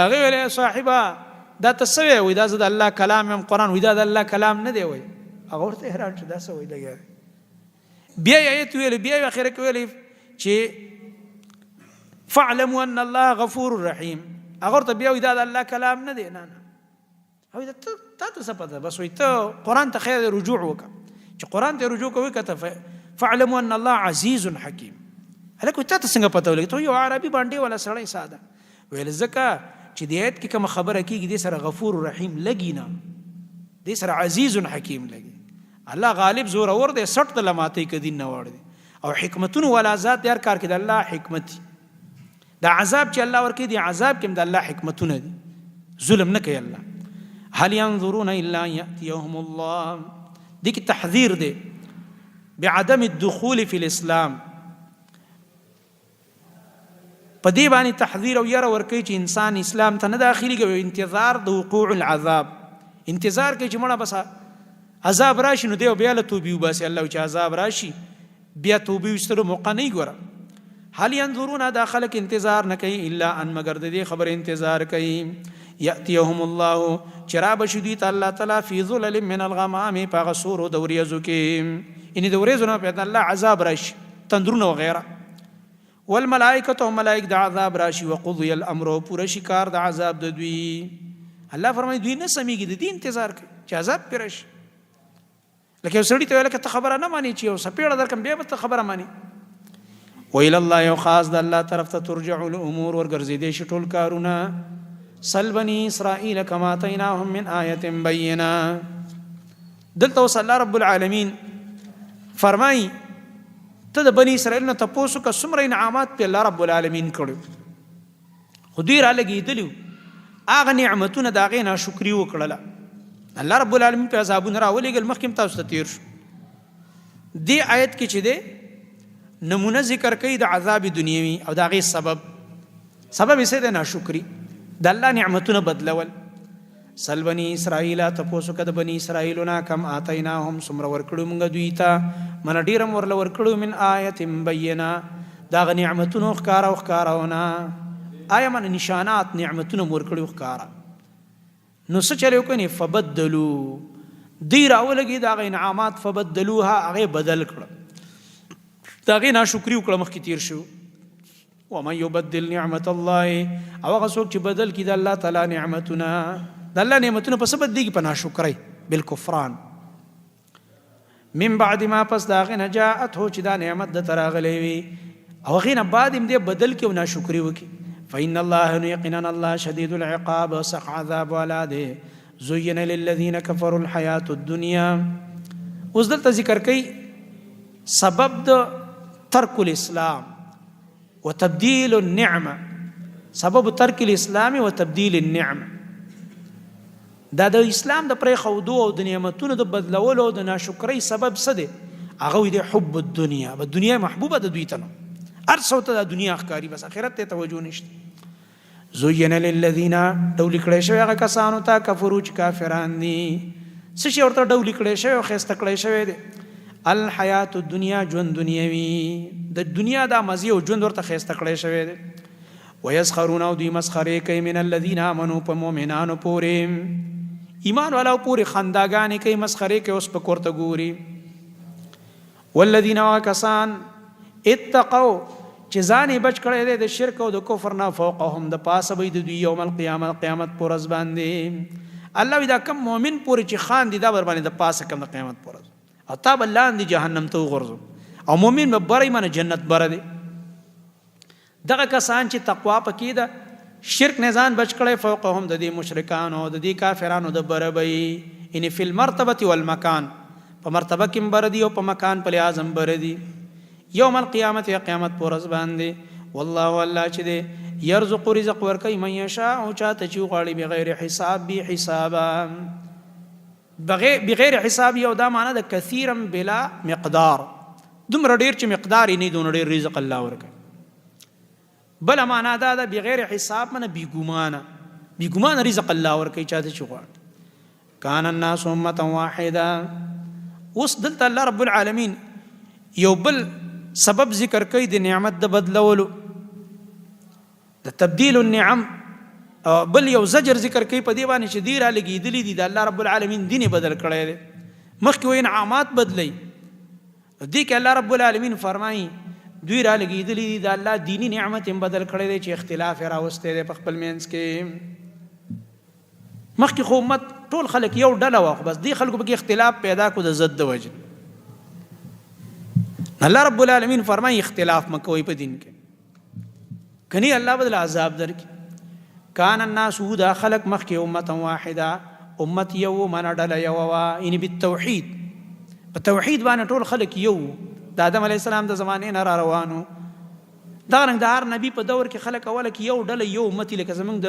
هغه ویل صاحبہ دا تسوی وې دا د الله کلام هم قران وې دا د الله کلام نه دی وې هغه ورته حیران شو دا څه وې لګي بیا آیت ویل بیا اخره کې ویل چې فعلموا ان الله غفور رحیم هغه ته بیا وې دا د الله کلام نه دی نه او دا ته څه پته بس وې ته قران ته خیر رجوع وکړه چې قران ته رجوع کوي کته فعلموا ان الله عزیز حکیم هلکه ته څنګه پته ولګي ته یو عربي باندې ولا سړی ساده ویل زکه چې د آیت کې کوم خبره کیږي د سره غفور رحیم لګی نه د سره عزیز حکیم لګي الله غالب زور اور دې سټ تلماتې کدي نه وړ دي او حکمتونه ولا ذات یار کار کې د الله حکمت دا عذاب چې الله ورکې دي عذاب کې د الله حکمتونه دي ظلم نه کوي الله هل ينظرون الا ياتيهم الله دي کې تحذير دي بعدم الدخول في الاسلام په دې باندې تحذير او ير ورکې چې انسان اسلام ته نه داخلي کوي انتظار د وقوع العذاب انتظار کوي چې مړه بس عذاب راشي نو دی بیا له توبې وباسي الله چې عذاب راشي بیا توبې وسترو موقع نه ګوره هل ينظرون داخلك انتظار نه کوي الا ان مگر دې خبر انتظار کوي ياتيهم الله چراب شدید الله تعالی فی ظلل من الغمام فغسور دوریزو کې ان دوریزو نه په الله عذاب راشي تندرونه وغيرها والملائکه ملائک د عذاب راشي وقضي الامر پورا شکار د عذاب د دوی الله فرمایي دوی نه سميږي د دې انتظار کوي چې عذاب پرش لکه سړی ته لکه خبره نه مانی چې سپیړه درکم بیا به خبره مانی ویل الله یو خاص د الله طرف ته ترجع الامور ورګرځیدې شټول کارونه سل بني اسرائيل كما اتيناهم من آية بينة دلته وصلى رب العالمين فرمای ته د بني اسرائيل نه تاسو کا څومره انعامات په الله رب العالمین کړو خدای را لګیدلو اغه نعمتونه داغه نه شکر وکړه الله رب العالمین په عذابونه راولېګل مخکې تاسو ته تیر شو دی آیت کې چې ده نمونه ذکر کوي د عذاب دنیوي او داغه سبب یې څه ده ناشکری د الله نعمتونه بدلول سل بني اسرائیل تاسو کده بني اسرائیلنا کم اتیناهم سمر ورکړو موږ دوی ته من ډیرم ورل ورکړو من آیت بینه دا نعمتونه ښکارونه آیا من نشانات نعمتونه ورکړو ښکارا نو څه چلو کني فبدلوا دی راولګي دا انعامات فبدلوها هغه بدل کړ دا غي ناشکری وکړه مخکې تیر شو ومن يبدل نعمت الله او هغه څوک چې بدل کړي د الله تعالی نعمتونه د الله نعمتونه په سبب دي په ناشکرۍ بالکفران من بعد ما پس دا غي نجات هو چې دا نعمت د تراغلې وي او غي نه بعد دې بدل کې ناشکری وکړي فإن الله يقينا الله شديد العقاب وسق عذاب ولاده زين للذين كفروا الحياة الدنيا اوس دلته ذکر کوي سبب د ترک الاسلام وتبديل النعمه، سبب ترک الاسلام وتبديل النعمه. دا د اسلام د پرې خودو او د نعمتونو د بدلولو او د ناشکرۍ سبب څه دی؟ هغه دی حب الدنیا. په دنیا محبوبه د دوی ته نو هر څه ته د دنیا ښکاري، بس آخرت ته توجه نشته. زین للذین ډول کړی شوی هغه کسانو ته کفرو چې کافران دي. څه شي ورته ډول کړی شوی او ښایسته کړی شوی دی؟ الحیات الدنیا، ژوند دنیوي، د دنیا دا مزي او ژوند ورته ښایسته کړی شوی دی. ويسخرون او دوی مسخرې کوي من الذین آمنوا په مؤمنانو پورې، ایمان والاو پورې خنداګانې کوي، مسخرې کوي، اوس په کورته ګوري. والذین کسان اتقوا چې ځان یې بچ کړی دی د شرک او د کفر نه، فوقهم د پاسه به د دوی یوم القیامه قیامت پر ورځ باندې. الله وی دا کم مؤمن پورې چې خان دي دا بر باندې د پاسه کم د قیامت پر ورځ، او تا بل لاندې جهنم ته وغورځو، او مؤمن به بره ایمانه جنت بره دی. دغه کسان چې تقوا پکې ده، شرک نه ځان بچ کړی، فوقهم د دې مشرکانو د دې کافرانو د بره به، ان فی المرتبه والمکان، په مرتبه کې بره دي او په مکان په لحاظ هم بره دي. یوم القیامت یا قیامت پر ورځ باندې. والله الله چې دی یرزق رزق ورکوي من یشاء او چاته چې غواړي بغیر حساب، بی حسابا، بغیر حساب. یو دا معنی د کثیرا بلا مقدار، دومره ډیر چې مقدار یې نه دونه ډیر رزق الله ورکوي. بل معنا دا ده بغیر حساب، منه بی ګمانه، بی ګمانه رزق الله ورکوي چاته چې غواړي. کان الناس امه واحده. اوس دلته الله رب العالمین یو بل سبب ذکر کوي د نعمت د بدلولو، د تبديل النعم، او بل یو زجر ذکر کوي په دی باندې چې دی را لګېدلي دي د الله رب العالمین دین بدل کړی دی. مخکې وایي انعامات بدلی، دې کې الله رب العالمین فرمایي دوی را لګېدلي دي د الله دینی نعمت هم بدل کړی دی چې اختلاف یې راوستی دی په خپل منځ کې. مخکې خو امت ټول خلک یو ډله وه، خو بس دې خلکو پکې اختلاف پیدا کړو د ضد د وجې. الله رب العالمین فرمایي اختلاف مه کوئ په دین کې، کني الله بدل عذاب درکړي. کان الناس دا خلق مخکې امه واحده، امت یو، منه ډله یو وه، یعنې بالتوحید، په توحید باندې ټول خلک یو. د آدم علیه السلام د زمانې نه را روانو، دغه رنګ د هر نبي په دور کې خلک اوله کې یو ډله یو امت، لکه زمونږ د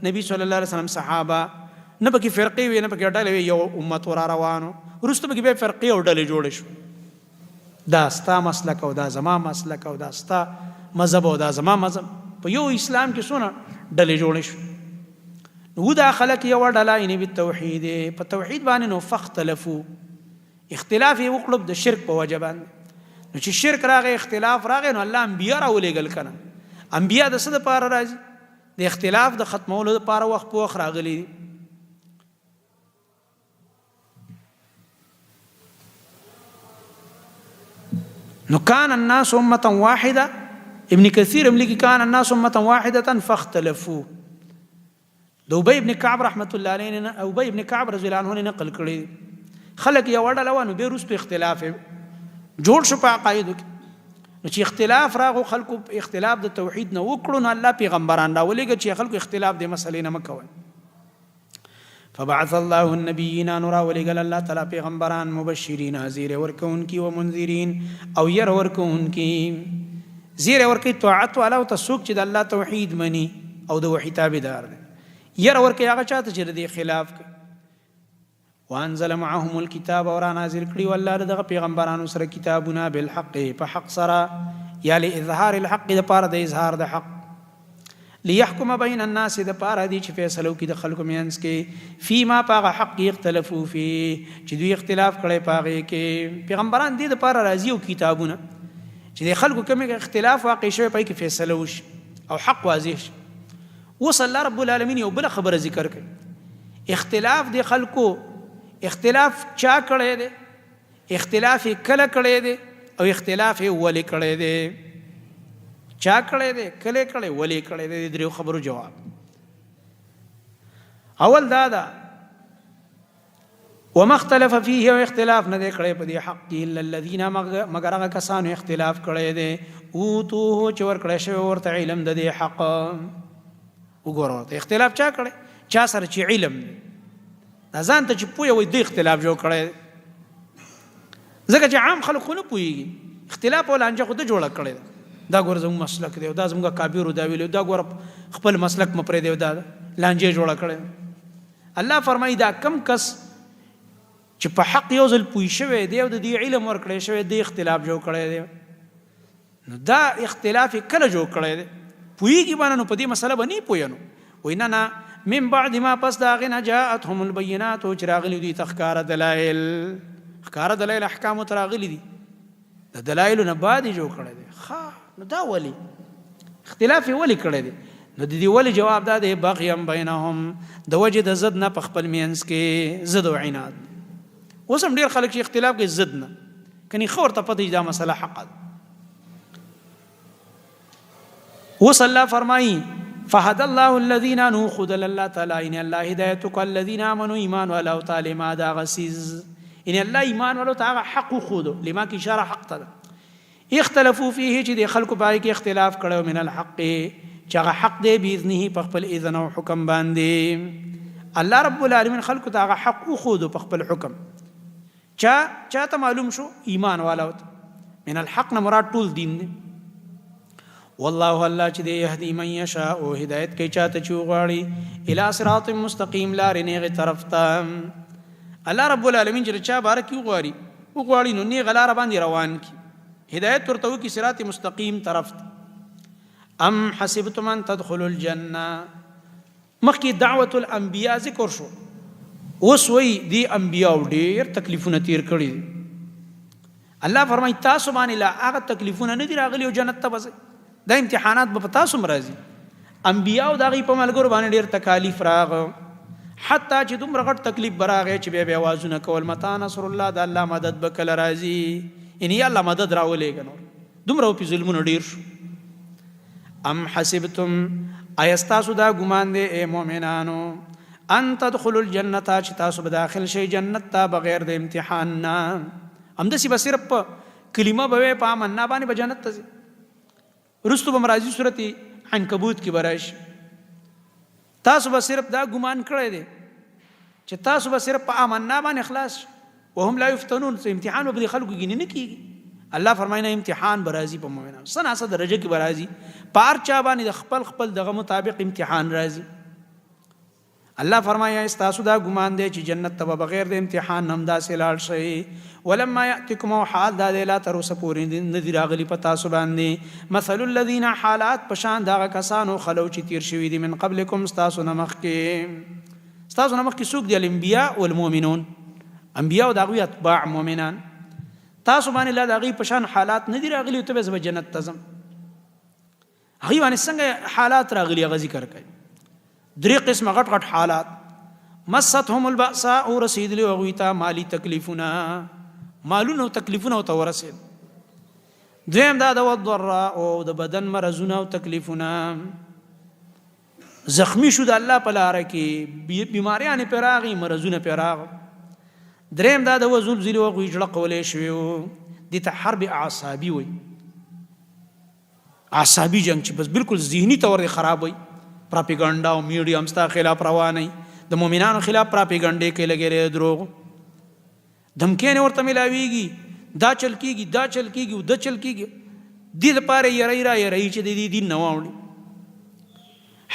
نبي صلی الله علیه وسلم صحابه، نه پکې فرقې وي نه پکې ډلې وي، یو امت را روانو. وروسته پکې بیا فرقې او ډلې جوړې شو، دا ستا مسلک او دا زما مسلک، او دا ستا مذهب او دا زما مذهب. په یو اسلام کې څونه ډلې جوړې شو. نو دا خلک یو ډله یعنې بالتوحید، په توحید باندې. نو فاختلفو، اختلاف یې وکړو د شرک په وجه باندې. نو چې شرک راغی، اختلاف راغی، نو الله انبیا راولېږل کنه. انبیا د څه دپاره راځي؟ د اختلاف د ختمولو دپاره وخت په وخت راغلي دي. نو کان الناس امه واحده، ابن کثیر هم لیکي کان الناس امه واحده فاختلفوا. د ابی ابن کعب رحمت الله علیه نه، ابی ابن کعب رضی الله عنه نقل کړي، خلک یو ډله وه، نو بیا وروسته اختلاف جوړ شو په عقایدو کې. نو چې اختلاف راغو، خلکو اختلاف د توحید نه وکړو، نو الله پیغمبران راولېږه چې خلکو اختلاف د مسلې نه مه کوئ. فبعث الله النبیین، نو راولېږل الله تعالی پیغمبران، مبشرین، زیری ورکوونکي، و منذرین، او ير ورکوونکي. زیری ورکوي طاعت والا ته څوک چې د الله توحید مني او د وحی تابعدار دی. ير ورکوي هغه چاته چې د دې خلاف کوي. وانزل معهم الكتاب، اور نازل کړي والله دغه پیغمبرانو سره کتابونه بالحق، په حق سره، یا لاظهار الحق، د پاره د اظهار د حق، ليحكم بين الناس، د پاره دي چې فیصلو کې د خلکو مینس کې، فيما پاغه حق اختلافو فيه، چې دوی اختلاف کړي پاغه کې. پیغمبران دې د پاره راځي او کتابونه چې د خلکو کوم اختلاف واقع شوی پای کې فیصله وشي او حق واضح شي. وصلی الله رب العالمین یو بل خبره ذکر کړي، اختلاف د خلکو، اختلاف چا کړی دی، اختلاف کله کړی دی، او اختلاف ولې کړی دی. چا کړی دی، کله کړی، ولې کړی دی. د دریو خبرو جواب. اول دا ده وما اختلف فيه، او اختلاف نه دی کړی په دې حق کې، الا الذين، مگر هغه کسانو اختلاف کړی دی، اوتوه چې ورکړی شوی ورته علم د دې حق. وګوره اختلاف چا کړی، چا سره چې علم دی، دا ځان ته چې پوهه وي د اختلاف جوړ کړی، ځکه چې عام خلک خو نه پوهېږي. اختلاف او لانجه خو ده جوړه کړې ده. دا ګور زموږ مسلک دی دا زموږ کابیرو دا ویلو دا ګور خپل مسلک مپرې دی دا لانجه جوړه کړي الله فرمایي دا کم کس چې په حق یو ځل پوي شوی دی او د دې علم ورکړی شوی دی اختلاف جوړ کړی دی نو دا اختلاف کله جوړ کړی دی پوهېږي به نو په دې مسله به نه پوهه نو وایي نه من بعد ما پس د هغې نه جاءتهم البینات چې راغلي دوی ته ښکاره دلایل احکامو ته راغلي دي د دلایلو نه بعد یې جوړ کړی دی نو دا ولې اختلاف یې ولې کړی دی نو د دې ولې جواب دا دی بغیا بینهم د وجې د ضد نه په خپل منځ کې ضد او عناد اوس هم ډېر خلک چې اختلاف کوي ضد نه کني ښه ورته پته دا مسله حقه ده اوس الله فرمایي فهد الله الذين نو خذل الله تعالی ان الله هدایتک الذين امنوا ایمان ولو تعالی ما دا غسیز ان الله ایمان ولو تعالی حق خود لما کی اشاره حق ته اختلافو فيه چې د خلکو پای کې اختلاف کړو من الحق چې هغه حق دی باذنه په خپل اذن او حکم باندې الله رب العالمین خلکو ته هغه حق خود په خپل حکم چاته معلوم شو ایمان والو من الحق نه مراد ټول دین دی والله الله چې دی يهدي من يشاء او هدایت کوي چاته چې غواړي الى صراط مستقيم لارې نیغه طرف ته الله رب العالمین چې چا بارک وغواړي نو نیغه لار باندې روان کی هدایت ورته وکي صراط مستقيم طرف ته ام حسبتم ان تدخلوا الجنه مخکې دعوت الانبیاء ذکر شو اوس وی دی انبیاء ډیر تکلیفونه تیر کړي الله فرمایي تاسو باندې لا هغه تکلیفونه نه دي راغلي او جنت ته وځي دا امتحانات به تاسو مرাজি انبیاء او دغه په ملګرو باندې ډیر تکالیف راغ حتی چې دومره غټ تکلیف براغه چې به आवाजونه کول متا نصر الله د الله مدد بکل راځي ان یا الله مدد راولېګ نو دومره په ظلمونو ډیر شو ام حسبتم ایستاسو دا ګمان دي اے مؤمنانو ان تدخلوا الجنه چې تاسو به داخل شئ جنت ته بغیر د امتحان نه همداسې به صرف کلمه به په امنا باندې به جنت ته رستو بمراضی صورت عنکبوت کی براش تاسو به صرف دا ګمان کړی دی چې تاسو به صرف په امنا باندې اخلاص وهم لا یفتنون امتحان به خلکو کې نه کیږي الله فرمایي نه امتحان برازي په مؤمنانو سناسه درجه کې برازي پار چا باندې د خپل دغه مطابق امتحان راځي الله فرمایي استاسو دا ګمان دی چې جنت ته بغیر د امتحان هم داسې لاړ شي ولما یاتکم حال دا لا تر سپورین نذیر غلی پتا سو باندې مثل الذين حالات پشان دا کسانو خلو چې تیر شوی دي من قبلکم استاسو نمخ کې سوق دي الانبیاء والمؤمنون انبیاء او دغه اتباع مؤمنان تاسو باندې لا دغه پشان حالات نذیر غلی ته به جنت تزم هغه باندې څنګه حالات راغلی غ ذکر کوي درې قسم غټ حالات مستهم البأساء رسید له غویتا مالی تکلیفونه مالونو تکلیفونه او تورسید دویم دا د ضراء او د بدن مرزونه او تکلیفونه زخمی شو د الله په لار کې بیماریاں پیراغي مرزونه پیراغ دریم دا د زلزلې او غویجړه قولې شوی د ته حرب اعصابي وي اعصابي جنگ چې بس بالکل ذهني تور خراب وي پروپاګاندا او میډیا هم ستا خلاف روانه د مؤمنانو خلاف پروپاګاندا کې لګره دروغ دمکې ورته ملاويږي دا چل کیږي د چل کیږي د لپاره یری چې د دین نه واوړي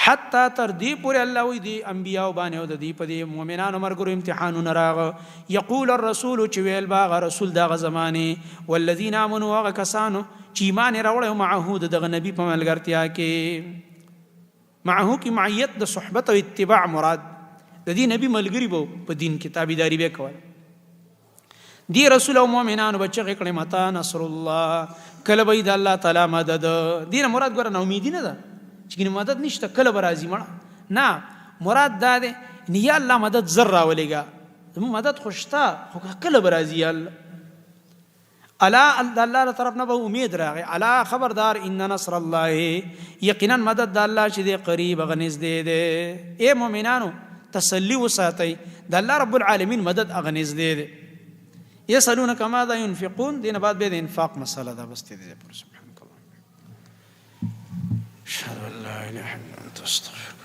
حتی تر دې پورې الله وی دی انبیاء باندې او د دې په دې مؤمنانو مرګرو امتحانونه راغ یقول الرسول چې ویل باغ رسول دغه زمانه والذین آمنوا وکسانو چې ایمان راوړل معه دغه نبی په ملګرتیا کې معه کی معیت د صحبت او اتباع مراد د دې نبی ملګری بو په دین کې تابعداري وکول دی رسول او مؤمنانو بچی کړه متا نصر الله کله به د الله تعالی مدد دین مراد ګره نو امید نه ده چې مدد نشته کله به راځي مړه نه مراد دا ده نه یا الله مدد ذره ولېګا مدد خوشتا خو کله به راځي الا الله طرف نه به امید راغی الا خبردار ان نصر الله یقینا مدد د الله چې دی قریب غنځ دی اے مؤمنانو تسلی وساتئ د الله رب العالمین مدد اغنځ دی يسالونك ماذا ينفقون دین بعد به د انفاق مساله ده بس دې پر سبحانك الله اشهد ان لا اله الا انت استغفرك